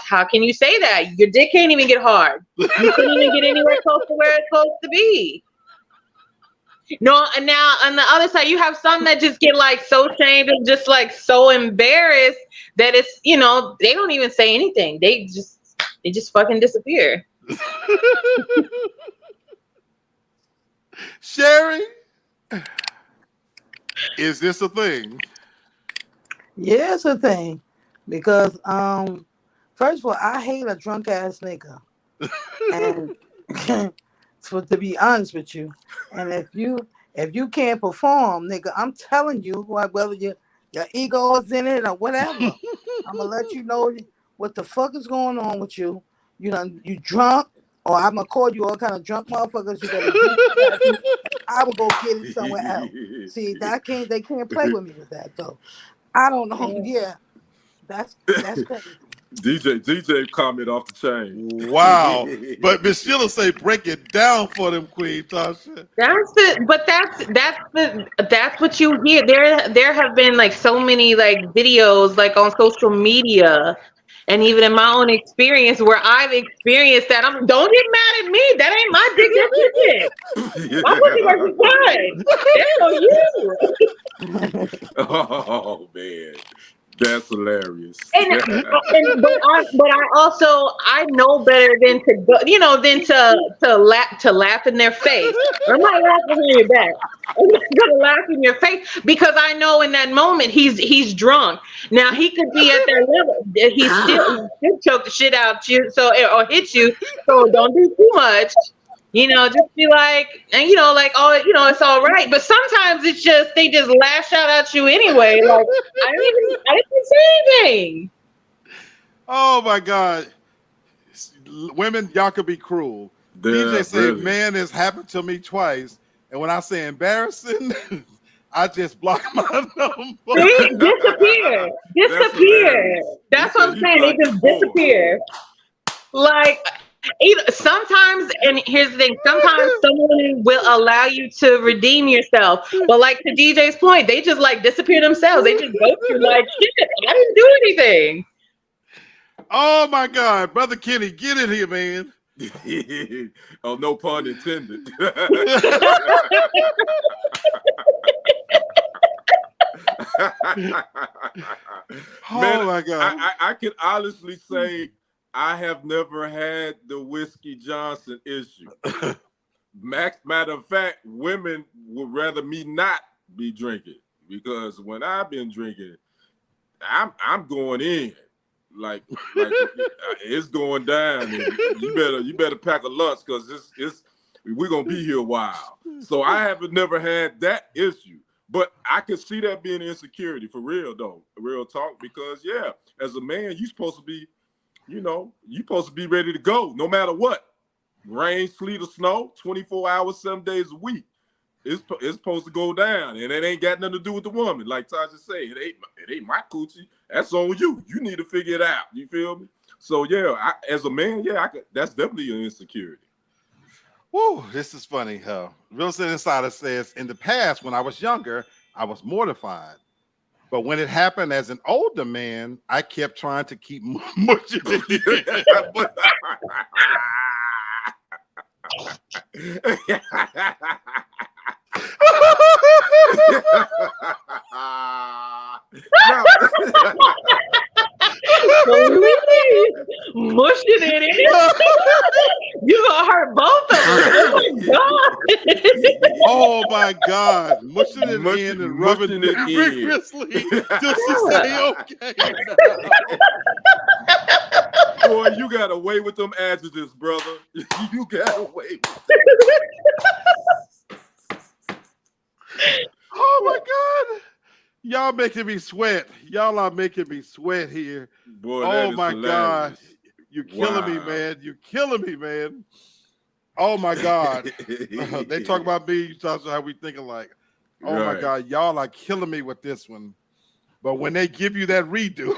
how can you say that? Your dick can't even get hard. You couldn't even get anywhere close to where it's supposed to be. No, and now on the other side, you have some that just get like so shamed and just like so embarrassed that it's, they don't even say anything. They just fucking disappear. Sherry, is this a thing? Yeah, it's a thing. Because first of all, I hate a drunk ass nigga. And to be honest with you, and if you can't perform, nigga, I'm telling you, whether your ego is in it or whatever, I'm gonna let you know what the fuck is going on with you. You drunk, or I'm gonna call you all kind of drunk motherfuckers. You better do I will go get it somewhere else. See, they can't play with me with that though. I don't know. Yeah, that's crazy. DJ comment off the chain. Wow. But Miss Sheila say break it down for them, Queen Tasha. That's what you hear. There have been like so many like videos like on social media and even in my own experience where I've experienced that. Don't get mad at me. That ain't my dick, that's your dick. My pussy works fine. That's on you. Oh man. That's hilarious. But I know better than to go, to laugh in their face. I'm not laughing in your back. I'm not gonna laugh in your face because I know in that moment he's drunk. Now he could be at that level. He still choke the shit out you, or hit you. So don't do too much. Just be like, and like, oh, it's all right. But sometimes it's just they just lash out at you anyway. Like I didn't say anything. Oh my God. Women, y'all could be cruel. DJ said, really? Man, it's happened to me twice. And when I say embarrassing, I just block my number. See? Disappear. That's what I'm saying. They just disappear. Like, sometimes, and here's the thing, sometimes someone will allow you to redeem yourself. But like to DJ's point, they just like disappear themselves. They just go through like, shit, I didn't do anything. Oh my God, Brother Kenny, get in here, man. Oh, no pun intended. Man, my God. I can honestly say I have never had the Whiskey Johnson issue. Matter of fact, women would rather me not be drinking because when I've been drinking, I'm going in. Like it's going down, and you better pack a lunch because we're gonna be here a while. So I haven't never had that issue, but I could see that being insecurity for real though, real talk. Because yeah, as a man, you're supposed to be, you're supposed to be ready to go no matter what, rain, sleet, or snow, 24 hours, 7 days a week. It's supposed to go down, and it ain't got nothing to do with the woman. Like Tasha said, it ain't my coochie. That's on you. You need to figure it out. You feel me? So yeah, as a man, that's definitely an insecurity. Woo, this is funny. Real Estate Insider says, in the past, when I was younger, I was mortified. But when it happened as an older man, I kept trying to keep mushing it. Mushing it in. You gonna hurt both of them. Oh my God. Mushing it in and rubbing it vigorously till she say okay. Boy, you got away with them adjectives, brother. You got away with them. Oh my God. Y'all making me sweat. Y'all are making me sweat here. Boy, oh my hilarious. God. You're killing me, man. You're killing me, man. Oh my God. They talk about me. You talk about how we think alike. Oh right. My God. Y'all are killing me with this one. But when they give you that redo.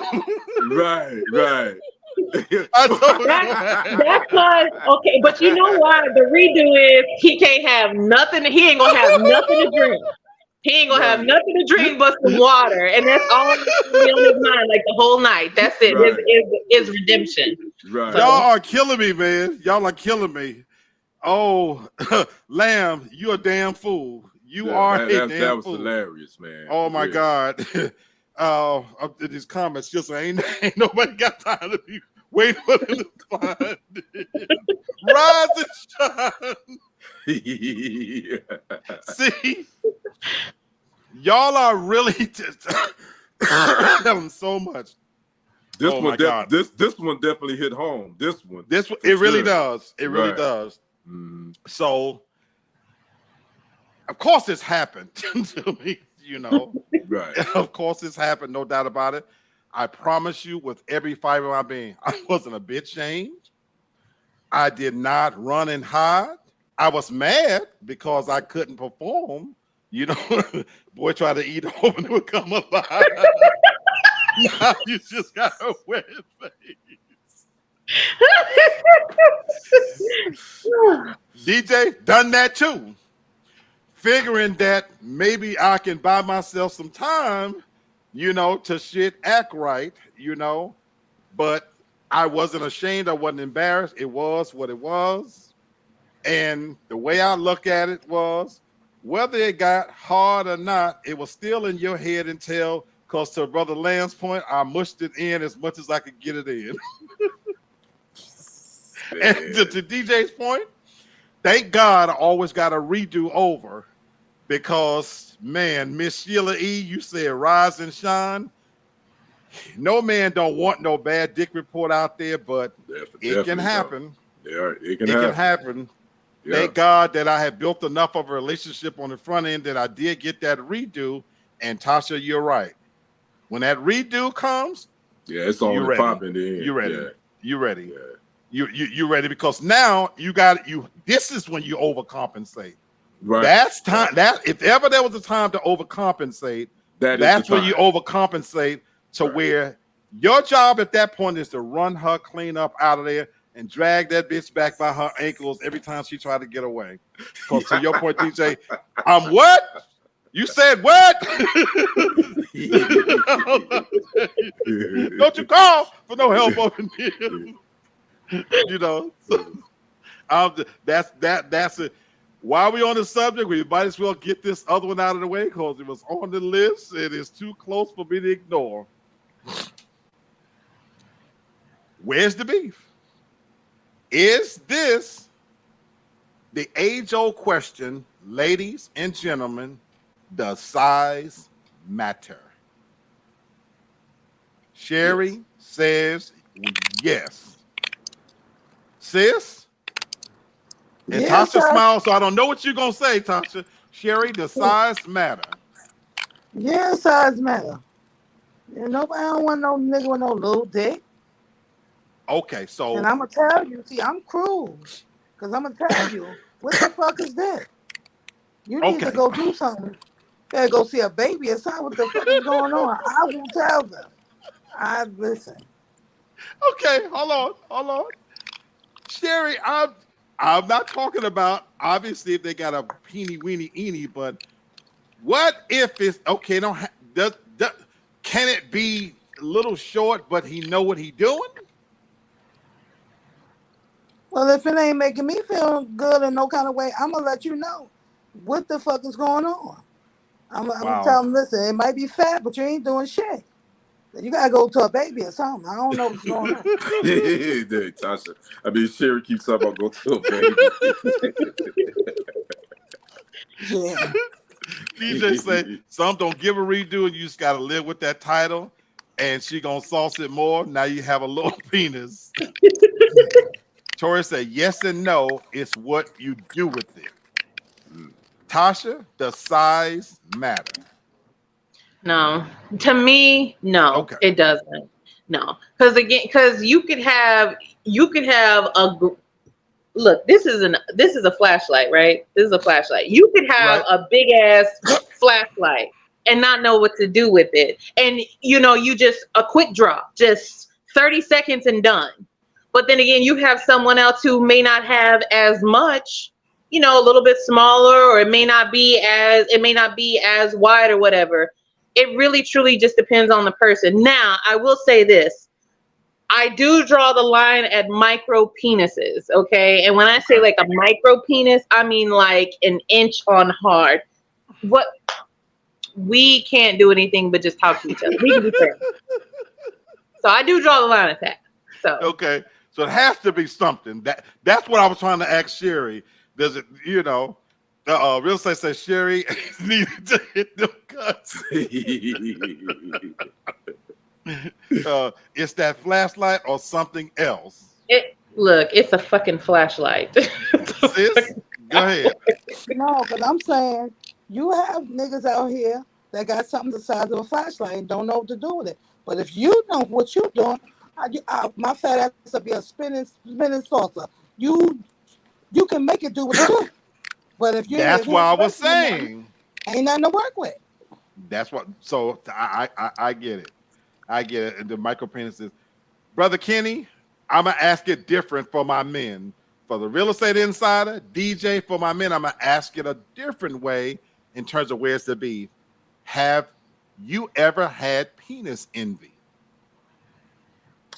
Right. I told That's why. Okay, but you know why? The redo is he can't have nothing. He ain't gonna have nothing to drink. He ain't gonna have Right. nothing to drink but some water, and that's all that's gonna be on his mind, like the whole night. That's it. Right. His redemption. Right. Y'all are killing me, man. Y'all are killing me. Oh, Lamb, you a damn fool. You are a damn that was fool. hilarious, man. Oh my Yeah. God. In these comments, just ain't nobody got time to be waiting for them to find it. Rise and shine. Yeah. See, y'all are really just telling so much. This Oh one, my God. this one definitely hit home. This one, It really sure. does. It really Right. does. Mhm. So, of course, this happened to me. Right. Of course, this happened. No doubt about it. I promise you, with every fiber of my being, I wasn't a bit changed. I did not run and hide. I was mad because I couldn't perform. Boy tried to eat over and it would come alive. Now you just got a wet face. DJ done that too. Figuring that maybe I can buy myself some time, to shit act right, but I wasn't ashamed. I wasn't embarrassed. It was what it was. And the way I look at it was, whether it got hard or not, it was still in your head until, because to Brother Lamb's point, I mushed it in as much as I could get it in. And to DJ's point, thank God I always got a redo over, because, man, Miss Sheila E., you said rise and shine. No man don't want no bad dick report out there, but it can happen. Yeah, it Can happen. Yeah. Thank God that I had built enough of a relationship on the front end that I did get that redo. And Tasha, you're right. When that redo comes, it's on and popping. You ready? Yeah. You ready? Yeah. You ready? Because now this is when you overcompensate. Right. That's time. That if ever there was a time to overcompensate, that's when you overcompensate to where your job at that point is to run her clean up out of there and drag that bitch back by her ankles every time she tried to get away. Because to your point, DJ, I'm what? You said what? Don't you call for no help over here. That's it. While we on the subject, we might as well get this other one out of the way because it was on the list. It is too close for me to ignore. Where's the beef? Is this the age-old question, ladies and gentlemen? Does size matter? Sherry says yes. Sis? And Yes, Tasha smiles, so I don't know what you're going to say, Tasha. Sherry, does size matter? Yeah, size matter. I don't want no nigga with no little dick. Okay, so. And I'm going to tell you, see, I'm cruel. Because I'm going to tell you, what the fuck is that? You need to go do something. You gotta go see a baby or something. What the fuck is going on? I will tell them. I listen. Okay, hold on. Sherry, I'm not talking about, obviously, if they got a peeny weeny eeny, but what if it's okay? Can it be a little short, but he know what he doing? Well, if it ain't making me feel good in no kind of way, I'm gonna let you know what the fuck is going on. I'm gonna tell them, listen, it might be fat, but you ain't doing shit. You gotta go to a baby or something. I don't know what's going on. Tasha. I mean, Sherry keeps talking about go to a baby. Yeah. DJ say some don't give a redo, and you just gotta live with that title. And she gonna sauce it more. Now you have a little penis. Tori said yes and no. It's what you do with it. Tasha, does size matter? No, to me, no, It doesn't. No, because you could have look. This is a flashlight, right? This is a flashlight. You could have a big ass flashlight and not know what to do with it, and you just a quick drop, just 30 seconds and done. But then again, you have someone else who may not have as much, you know, a little bit smaller, or it may not be as wide or whatever. It really truly just depends on the person. Now, I will say this. I do draw the line at micro penises, okay? And when I say like a micro penis, I mean like an inch on hard. What we can't do anything but just talk to each other. We can be friends. So I do draw the line at that. So Okay. So it has to be something. That's what I was trying to ask Sherry. Does it, you know, real estate says Sherry needed to hit them cuts. It's that flashlight or something else. Look, it's a fucking flashlight. Sis, go ahead. No, but I'm saying you have niggas out here that got something the size of a flashlight and don't know what to do with it. But if you know what you're doing, my fat ass will be a spinning saucer. You can make it do what it do. But if you that's what I was saying. Ain't nothing to work with. That's what. So I get it. I get it. And the micro penises, Brother Kenny, I'm gonna ask it different for my men. For the real estate insider, DJ, for my men, I'm gonna ask it a different way in terms of where it's to be. Have you ever had penis envy?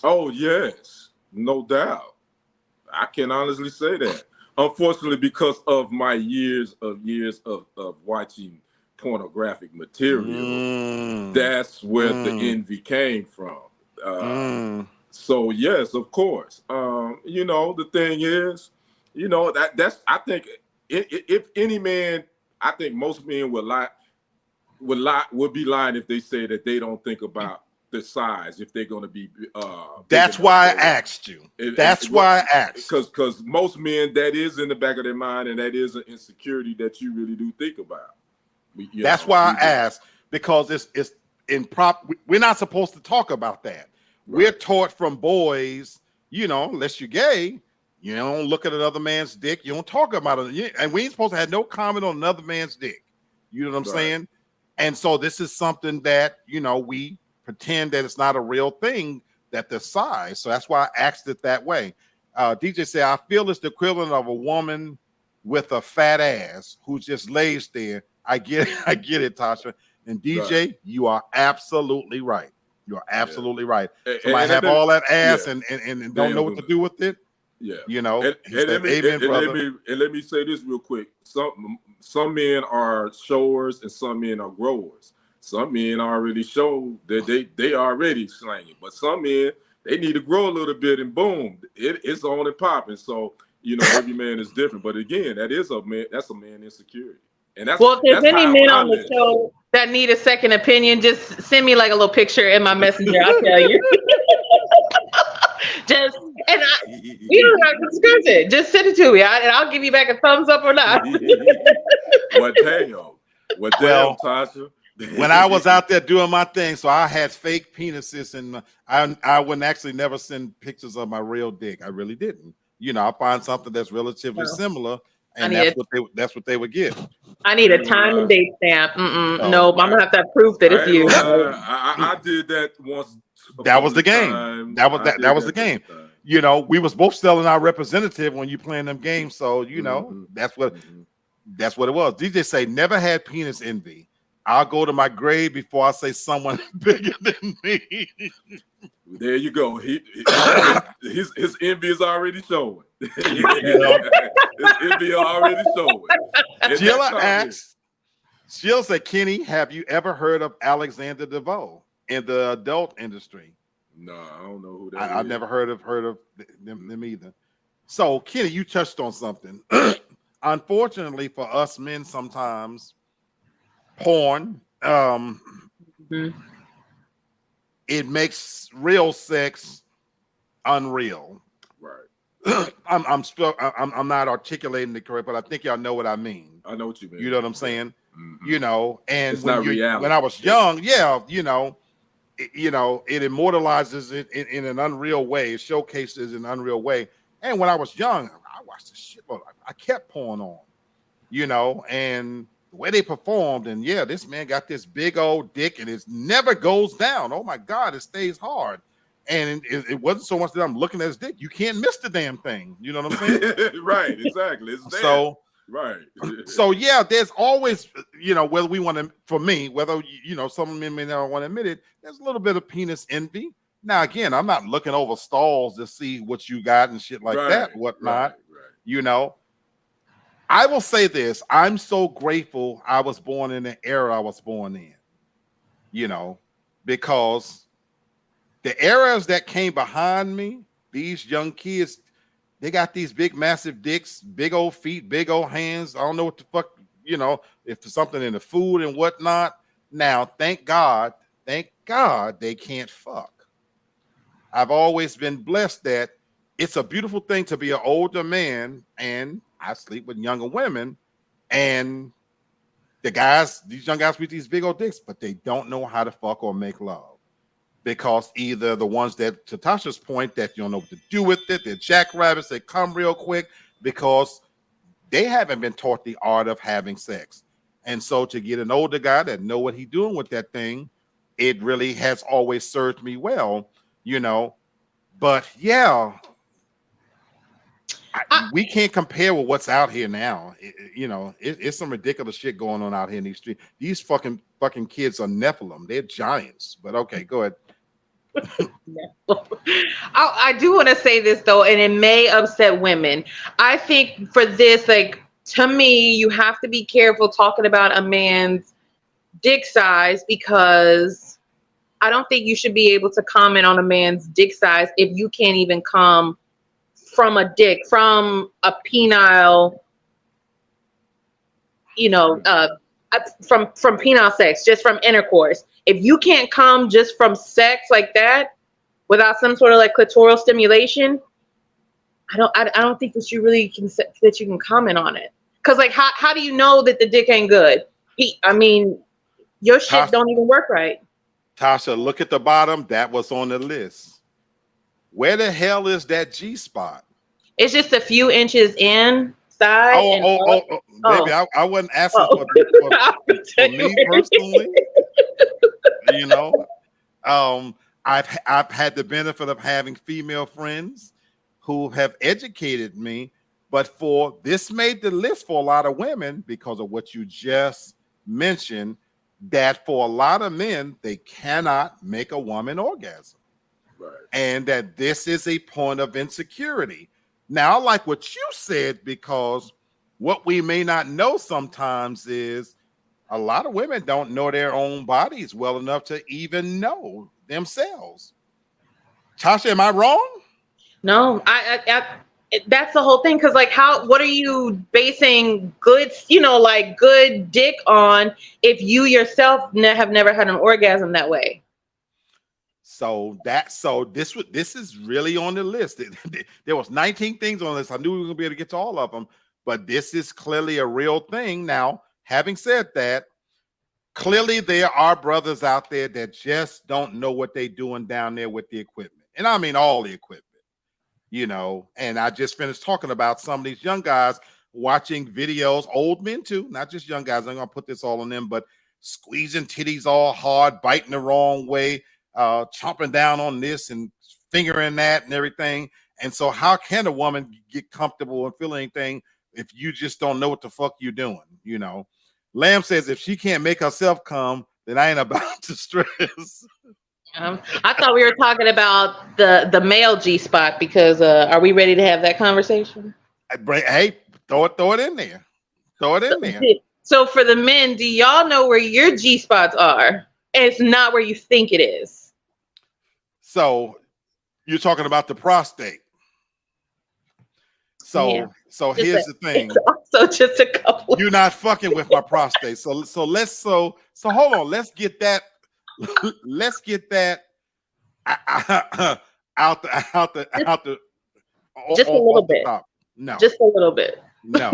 Oh yes, no doubt. I can honestly say that. Unfortunately, because of my years of watching pornographic material, that's where the envy came from. So yes, of course. You know, the thing is, you know, that's I think if any man, I think most men would be lying if they say that they don't think about the size if they're going to be that's why I asked you. That's why I asked. Because most men, that is in the back of their mind, and that is an insecurity that you really do think about. That's why I asked, because it's we're not supposed to talk about that. Right. We're taught from boys, you know, unless you're gay, you don't look at another man's dick, you don't talk about it, and we ain't supposed to have no comment on another man's dick. You know what I'm saying? And so this is something that, you know, we pretend that it's not a real thing, that the size. So that's why I asked it that way. DJ said, I feel it's the equivalent of a woman with a fat ass who just lays there. I get it, Tasha. And DJ, you are absolutely right. You are absolutely right. Somebody have all that ass and don't know what to do with it. Yeah, you know. And let me say this real quick. Some men are showers and some men are growers. Some men already show that they already slanging, but some men, they need to grow a little bit and boom, it's on and popping. So, you know, every man is different. But again, that's a man insecurity. And that's well, if there's any men on the show that need a second opinion, just send me like a little picture in my messenger. I'll tell you. You don't have to discuss it. Just send it to me, and I'll give you back a thumbs up or not. What damn, Tasha. When I was out there doing my thing, so I had fake penises, and I wouldn't actually never send pictures of my real dick. I really didn't. You know, I find something that's relatively similar, and that's what they would get. I need a time and date stamp. No, I'm gonna have to have proof that it's you. I did that once. That was the game. That was the game. You know, we was both selling our representative when you playing them games. So you know, that's what it was. DJ say never had penis envy. I'll go to my grave before I say someone bigger than me. There you go. His envy is already showing. His envy already showing. Sheila asks, Sheila said, Kenny, have you ever heard of Alexander DeVoe in the adult industry? No, I don't know who that is. I've never heard of them either. So, Kenny, you touched on something. Unfortunately for us men, sometimes porn, it makes real sex unreal. Right. I'm not articulating it correct, but I think y'all know what I mean. I know what you mean. You know what I'm saying? You know, and it's not reality. When I was young, you know, it immortalizes it in an unreal way. It showcases in an unreal way. And when I was young, I watched the shit. I kept porn on, you know, and the way they performed, and this man got this big old dick, and it never goes down. Oh my God, it stays hard. And it wasn't so much that I'm looking at his dick. You can't miss the damn thing. You know what I'm saying? Right, exactly. It's there. So, right. so yeah, there's always, whether we want to, for me, whether, some men may not want to admit it, there's a little bit of penis envy. Now, again, I'm not looking over stalls to see what you got and shit like that, whatnot. Right. I will say this. I'm so grateful I was born in the era I was born in, because the eras that came behind me, these young kids, they got these big, massive dicks, big old feet, big old hands. I don't know what the fuck, if there's something in the food and whatnot. Now, thank God they can't fuck. I've always been blessed that it's a beautiful thing to be an older man, and I sleep with younger women, and these young guys with these big old dicks, but they don't know how to fuck or make love. Because either the ones that, to Tasha's point, that you don't know what to do with it, they're jackrabbits, they come real quick because they haven't been taught the art of having sex. And so to get an older guy that know what he's doing with that thing, it really has always served me well, But yeah, we can't compare with what's out here now. It's some ridiculous shit going on out here in these streets. These fucking kids are Nephilim. They're giants. But okay, go ahead. I do want to say this though, and it may upset women. I think for this, to me, you have to be careful talking about a man's dick size, because I don't think you should be able to comment on a man's dick size if you can't even come from a dick, from a penile, from penile sex, just from intercourse. If you can't come just from sex like that, without some sort of clitoral stimulation, I don't think that you really can comment on it. Because how do you know that the dick ain't good? Your shit don't even work right. Tasha, look at the bottom. That was on the list. Where the hell is that G spot? It's just a few inches inside. Baby, I wasn't asking for me personally. I've had the benefit of having female friends who have educated me, but this made the list for a lot of women because of what you just mentioned, that for a lot of men, they cannot make a woman orgasm. Right. And that this is a point of insecurity. Now, I like what you said, because what we may not know sometimes is a lot of women don't know their own bodies well enough to even know themselves. Tasha, am I wrong? No, I that's the whole thing. Because what are you basing good, good dick on if you yourself have never had an orgasm that way? So this is really on the list. There was 19 things on this. I knew we were gonna be able to get to all of them, but this is clearly a real thing. Now, having said that, clearly there are brothers out there that just don't know what they're doing down there with the equipment. And I mean all the equipment, and I just finished talking about some of these young guys watching videos, old men too, not just young guys. I'm gonna put this all on them, but squeezing titties all hard, biting the wrong way, chomping down on this and fingering that and everything. And so how can a woman get comfortable and feel anything if you just don't know what the fuck you're doing? Lamb says if she can't make herself come, then I ain't about to stress. I thought we were talking about the male G spot, because are we ready to have that conversation? Hey, throw it in there. Throw it in there. So for the men, do y'all know where your G spots are? It's not where you think it is. So you're talking about the prostate. So here's the thing. So just a couple. You're not fucking with my prostate. So hold on. Let's get that out the just a little bit. No. Just a little bit. No.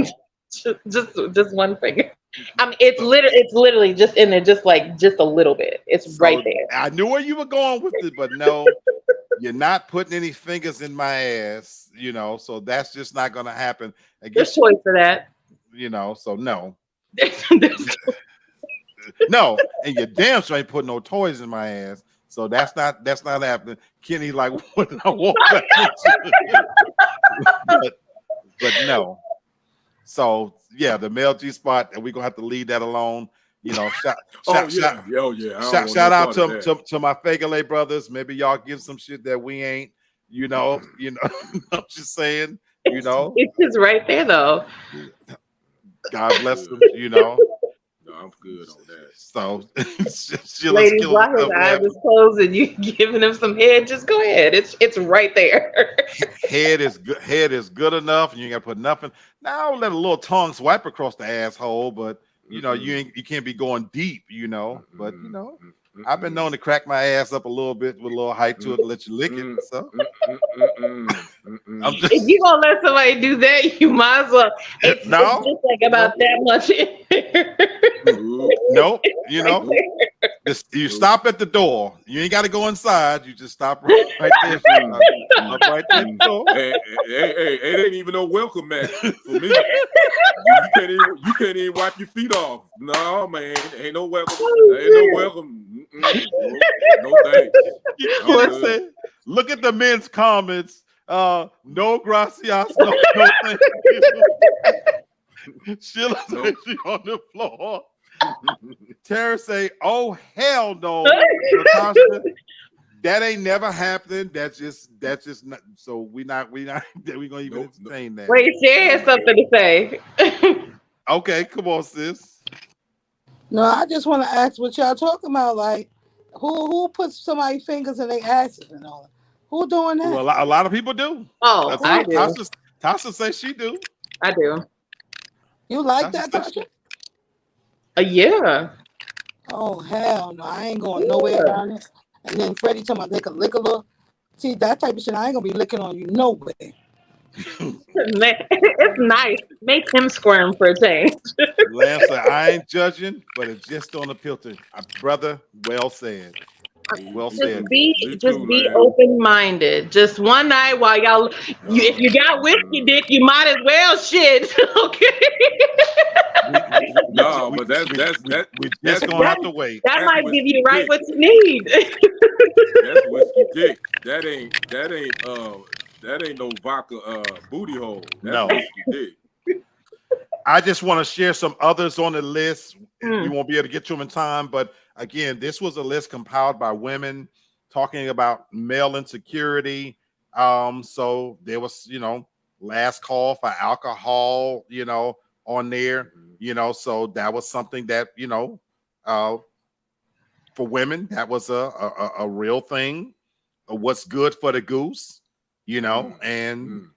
just one finger. It's literally just in there, just a little bit. It's right there. I knew where you were going with it, but no, you're not putting any fingers in my ass, so that's just not gonna happen. There's choice for that. So no. No, and your damn sure ain't putting no toys in my ass. So that's not happening. Kenny like what I walk back into. but no. So yeah, the male G spot, and we're gonna have to leave that alone. You know, shout out to my Fagale brothers. Maybe y'all give some shit that we ain't. I'm just saying. It's just right there though. God bless them. No, I'm good on that. So, ladies, while his eyes is closed and you giving him some head, just go ahead. It's right there. Head is good. Head is good enough, and you ain't got to put nothing. Now let a little tongue swipe across the asshole, but you can't be going deep. But I've been known to crack my ass up a little bit with a little height to it to let you lick it. So if you gonna let somebody do that, you might as well. It's just like about that much. Nope. You stop at the door. You ain't got to go inside. You just stop right there. Right there. Hey, it ain't even no welcome mat for me. You can't even wipe your feet off. No, man, ain't no welcome. Ain't no welcome. No thanks. Look at the men's comments. No gracias. No thank you. Sheila said she on the floor. Tara say, "Oh hell no, Natasha, that ain't never happened. That's just not. So we gonna even entertain that." Wait, Sherry has something to say. Okay, come on, sis. No, I just want to ask what y'all talking about. Like, who puts somebody's fingers in their asses and all that? Who doing that? Well, a lot of people do. Oh, I do. Tasha says she do. I do. You like that, Tasha? Yeah. Oh hell no, I ain't going nowhere around it. And then Freddie told me they could lick a little. See, that type of shit, I ain't gonna be licking on you no way. It's nice. Make him squirm for a change. Lance said, I ain't judging, but it's just on the filter. Brother, well said. Well said. Just be open-minded. Just one night while y'all, if you got whiskey dick, you might as well shit. Okay. No, but that's just gonna have to wait. That might give you right what you need. That's whiskey dick. That ain't no vodka booty hole. That's whiskey dick. I just want to share some others on the list. We won't be able to get to them in time, but again, this was a list compiled by women talking about male insecurity. So there was, last call for alcohol, on there, so that was something that, for women, that was a real thing. What's good for the goose, and,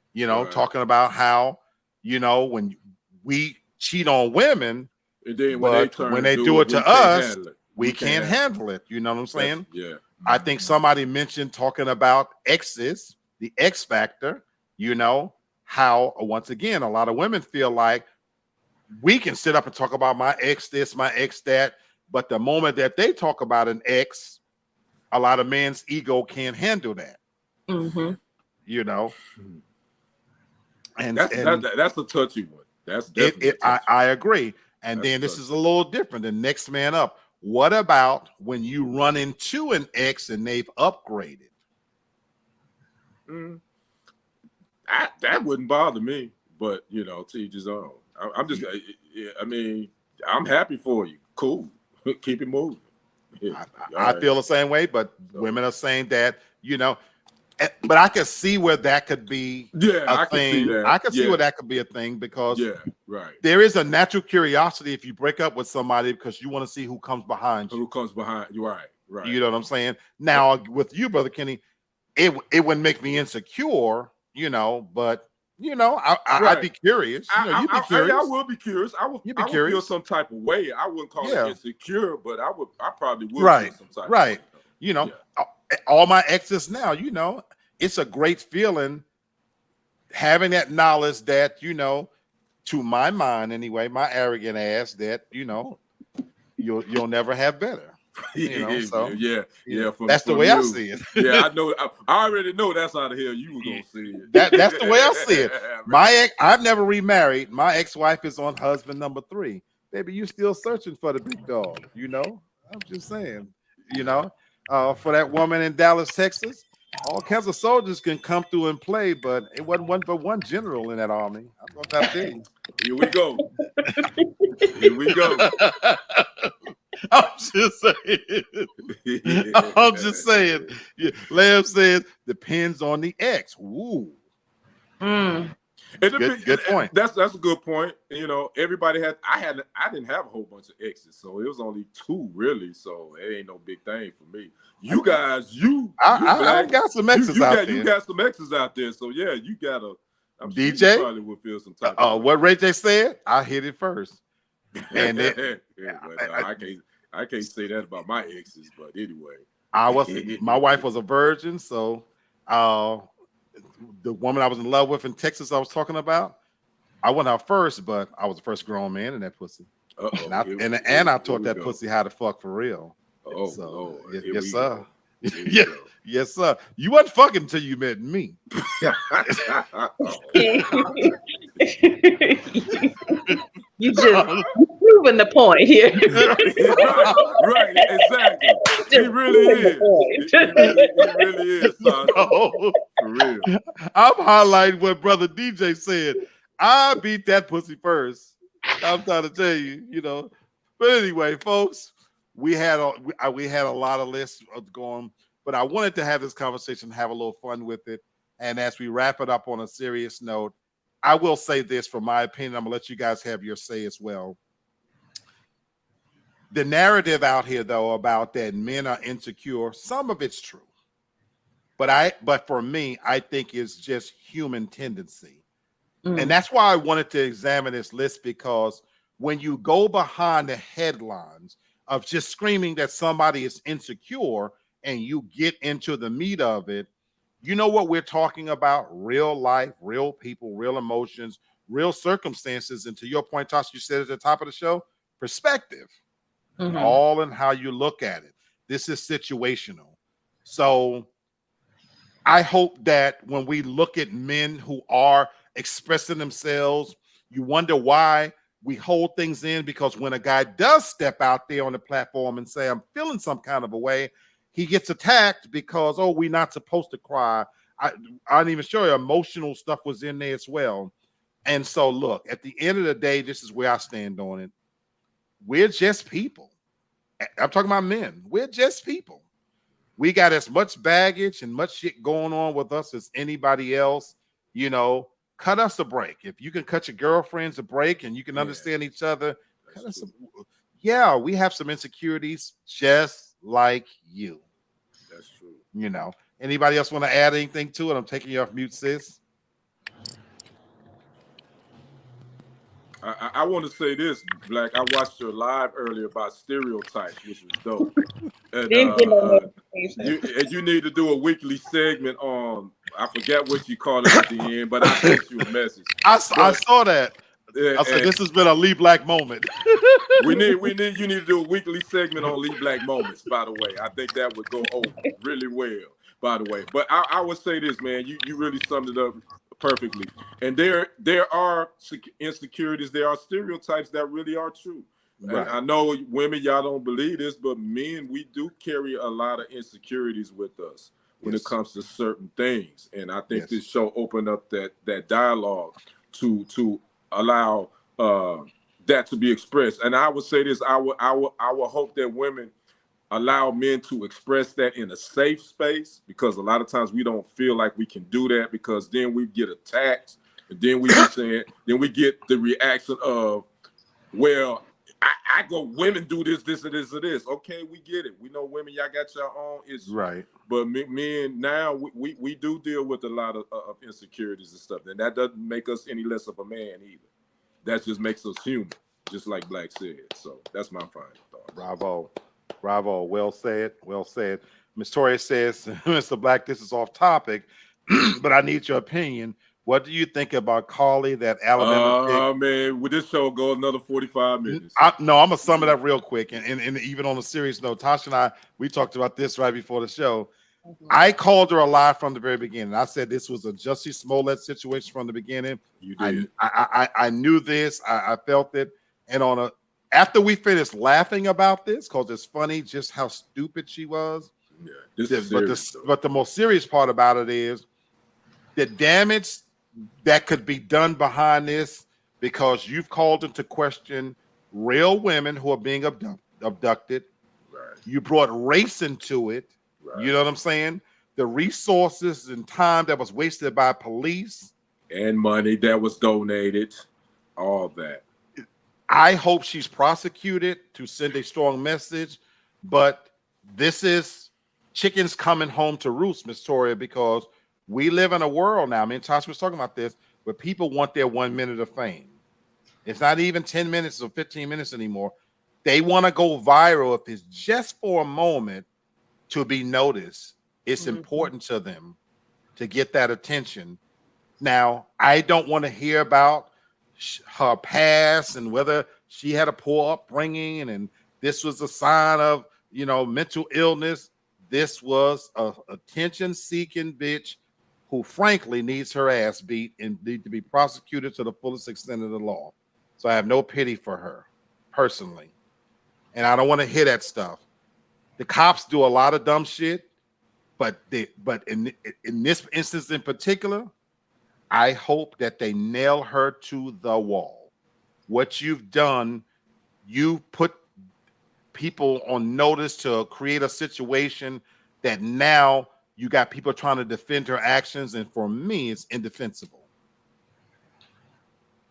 talking about how, when we cheat on women, and then when they do it to us, we can't handle it. You know what I'm saying? Yeah. I think somebody mentioned talking about exes, the X factor, how once again, a lot of women feel like we can sit up and talk about my ex this, my ex that, but the moment that they talk about an ex, a lot of men's ego can't handle that. Mm-hmm. And that's a touchy one. That's definitely I agree. And then this is a little different. The next man up. What about when you run into an ex and they've upgraded? That wouldn't bother me, but to each his own. I'm just, I'm happy for you. Cool, keep it moving. Yeah. I feel the same way, but women are saying that, but I could see where that could be a thing. I could see where that could be a thing because there is a natural curiosity if you break up with somebody because you want to see who comes behind you. Who comes behind you, right. You know what I'm saying? Now, with you, Brother Kenny, it wouldn't make me insecure, but, I'd be curious. You'd be curious. I will be curious. I would feel some type of way. I wouldn't call it insecure, but I probably would feel some type of way. All my exes now, it's a great feeling having that knowledge that, to my mind anyway, my arrogant ass, that, you'll never have better. So that's the way I see it. Yeah, I know. I already know that's how the hell you were gonna see it. That's the way I see it. My ex, I've never remarried. My ex-wife is on husband number 3. Baby, you still searching for the big dog, I'm just saying, for that woman in Dallas, Texas. All kinds of soldiers can come through and play, but it wasn't one but one general in that army. I'm gonna try to tell you. Here we go. Here we go. I'm just saying. I'm just saying. Yeah, Lamb says depends on the ex. Ooh. Mm. Good point. That's a good point. You know, everybody had. I didn't have a whole bunch of exes, so it was only 2 really. So it ain't no big thing for me. You guys, I got some exes out there. You got some exes out there. So yeah, you gotta. I'm DJ sure you probably would feel some type. What Ray J said, I hit it first. And I can't say that about my exes, but anyway. My wife was a virgin, so the woman I was in love with in Texas I was talking about, I wasn't her first, but I was the first grown man in that pussy. And I taught that pussy how to fuck for real. Oh, so, Lord. Yes, sir. Yes, sir. You wasn't fucking until you met me. You just proving the point here. right, exactly. He really is. He really is, son. No. For real. I'm highlighting what Brother DJ said. I beat that pussy first. I'm trying to tell you, you know. But anyway, folks, we had a lot of lists going, but I wanted to have this conversation, have a little fun with it. And as we wrap it up on a serious note, I will say this from my opinion. I'm gonna let you guys have your say as well. The narrative out here, though, about that men are insecure, some of it's true. But for me, I think it's just human tendency. And that's why I wanted to examine this list, because when you go behind the headlines of just screaming that somebody is insecure and you get into the meat of it, you know what we're talking about? Real life, real people, real emotions, real circumstances. And to your point, Tasha, you said at the top of the show, perspective. All in how you look at it. This is situational. So I hope that when we look at men who are expressing themselves, you wonder why we hold things in, because when a guy does step out there on the platform and say, I'm feeling some kind of a way, he gets attacked because, oh, we're not supposed to cry. I didn't even show you emotional stuff was in there as well. And so, look, at the end of the day, this is where I stand on it. We're just people. I'm talking about men. We're just people. We got as much baggage and much shit going on with us as anybody else. You know, cut us a break. If you can cut your girlfriends a break and you can understand each other, cut us a, we have some insecurities just like you. That's true. You know, anybody else want to add anything to it? I'm taking you off mute, sis. I want to say this, Black. I watched your live earlier about stereotypes, which was dope. And you need to do a weekly segment on, I forget what you called it at the end, but I sent you a message. I saw that. I said, this has been a Lee Black moment. you need to do a weekly segment on Lee Black moments, by the way. I think that would go over really well, by the way. But I would say this, man, you really summed it up perfectly. And there are insecurities, there are stereotypes that really are true. Right. And I know women, y'all don't believe this, but men, we do carry a lot of insecurities with us when it comes to certain things. And I think this show opened up that dialogue to allow that to be expressed. And I would say this, I would hope that women allow men to express that in a safe space, because a lot of times we don't feel like we can do that, because then we get attacked, and then we get the reaction of, well, I go, women do this, and this, and this. Okay, we get it. We know women, y'all got your own issues. Right. But men now, we do deal with a lot of insecurities and stuff. And that doesn't make us any less of a man either. That just makes us human, just like Black said. So that's my final thought. Bravo. Well said. Miss Toria says, Mr. Black, this is off topic, but I need your opinion. What do you think about Carly, that Alabama pick? Oh, man, would this show go another 45 minutes? I'm going to sum it up real quick. And even on a serious note, Tasha and I, we talked about this right before the show. I called her a lie from the very beginning. I said this was a Jussie Smollett situation from the beginning. You did. I knew this. I felt it. And after we finished laughing about this, because it's funny just how stupid she was, Yeah, this is serious, but the most serious part about it is the damage that could be done behind this, because you've called into question real women who are being abducted. Right. You brought race into it. Right. You know what I'm saying? The resources and time that was wasted by police. And money that was donated, all that. I hope she's prosecuted to send a strong message, but this is chickens coming home to roost, Miss Toria, because we live in a world now. I mean, Tasha was talking about this, where people want their 1 minute of fame. It's not even 10 minutes or 15 minutes anymore. They want to go viral if it's just for a moment to be noticed. It's important to them to get that attention. Now, I don't want to hear about her past and whether she had a poor upbringing and this was a sign of, you know, mental illness. This was a attention-seeking bitch who frankly needs her ass beat and need to be prosecuted to the fullest extent of the law. So I have no pity for her personally. And I don't want to hear that stuff. The cops do a lot of dumb shit, but in this instance in particular, I hope that they nail her to the wall. What you've done, you put people on notice to create a situation that now you got people trying to defend her actions, and for me, it's indefensible.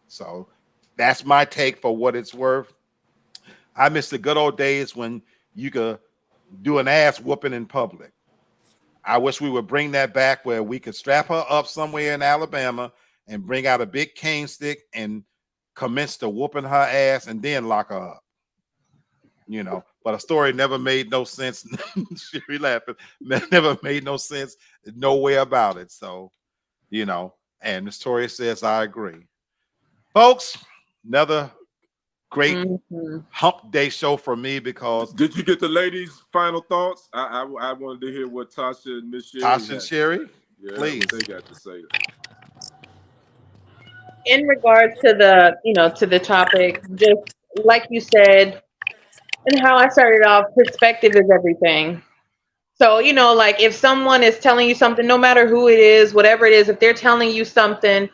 So that's my take for what it's worth. I miss the good old days when you could do an ass whooping in public. I wish we would bring that back, where we could strap her up somewhere in Alabama and bring out a big cane stick and commence to whooping her ass and then lock her up. You know, but a story never made no sense. She laughing. Never made no sense. No way about it. So, you know, and Miss Toria says, I agree. Folks, another great hump day show for me, because Did you get the ladies' final thoughts? I wanted to hear what Tasha and Miss Sherry. Tasha and Sherry, yeah, please. What they got to say. In regards to the, you know, to the topic, just like you said, and how I started off, perspective is everything. So, you know, like if someone is telling you something, no matter who it is, whatever it is, if they're telling you something,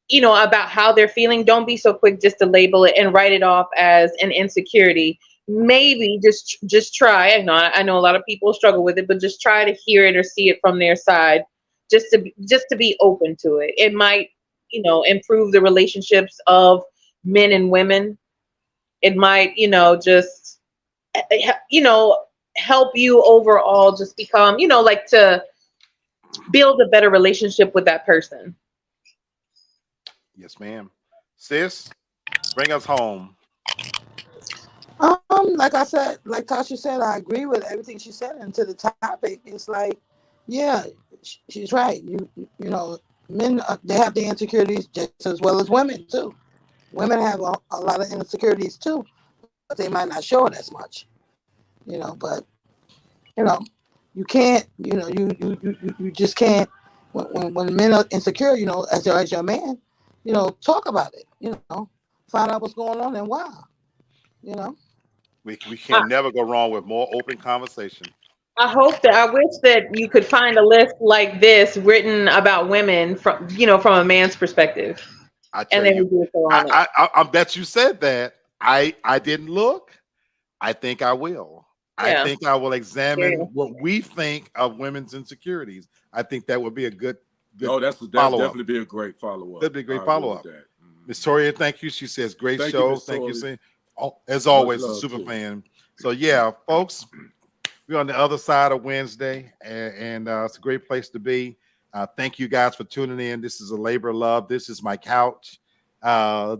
you know, about how they're feeling, don't be so quick just to label it and write it off as an insecurity. Maybe just try. I know a lot of people struggle with it, but just try to hear it or see it from their side, just to be open to it. It might, you know, improve the relationships of men and women. It might, you know, just, you know, help you overall just become, you know, like to build a better relationship with that person. Yes, ma'am. Sis, bring us home. Like I said, like Tasha said, I agree with everything she said. And to the topic, it's like, yeah, she's right. You know, men they have the insecurities just as well as women too. Women have a lot of insecurities too, but they might not show it as much. You know, but you know, you can't. You know, you just can't. When men are insecure, you know, as your man, you know, talk about it. You know, find out what's going on and why. You know. We can never go wrong with more open conversation. I wish that you could find a list like this written about women from, you know, from a man's perspective. I tell you, I bet you said that. I didn't look. I think I will. Yeah. I think I will examine what we think of women's insecurities. I think that would be a good that would definitely be a great follow-up. That'd be a great follow-up. Miss Toria, thank you. She says, great show. Thank you. As always, a super fan. So yeah, folks, we're on the other side of Wednesday, and it's a great place to be. Thank you guys for tuning in. This is a labor of love. This is my couch.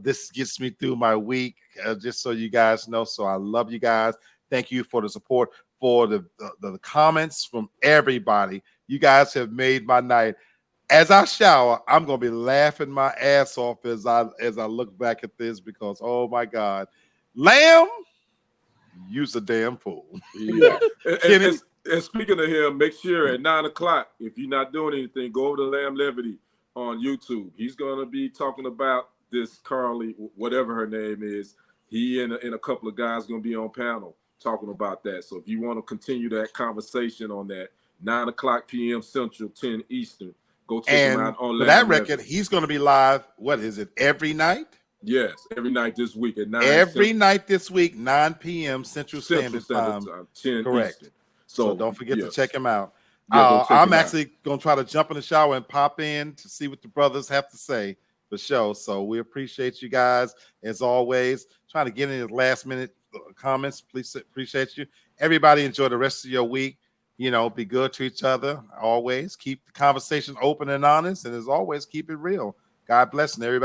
This gets me through my week, just so you guys know. So I love you guys. Thank you for the support, for the comments from everybody. You guys have made my night. As I shower, I'm gonna be laughing my ass off as I look back at this, because oh my God, Lamb, you's a damn fool. Yeah. and speaking of him, make sure at 9 o'clock, if you're not doing anything, go over to Lamb Levity on YouTube. He's gonna be talking about this Carly, whatever her name is. He and a couple of guys gonna be on panel. talking about that. So if you want to continue that conversation on that, 9:00 p.m. Central, 10 Eastern, go check him And out on for that record, he's going to be live. What is it? Every night? Yes, every night this week at 9. Every night this week, 9 p.m. Central Standard Time. 10 Correct. Eastern. So don't forget to check him out. Yeah, I'm actually going to try to jump in the shower and pop in to see what the brothers have to say for show. So we appreciate you guys as always. Trying to get in the last minute comments. Please appreciate you. Everybody enjoy the rest of your week. You know, be good to each other. Always keep the conversation open and honest. And as always, keep it real. God bless and everybody.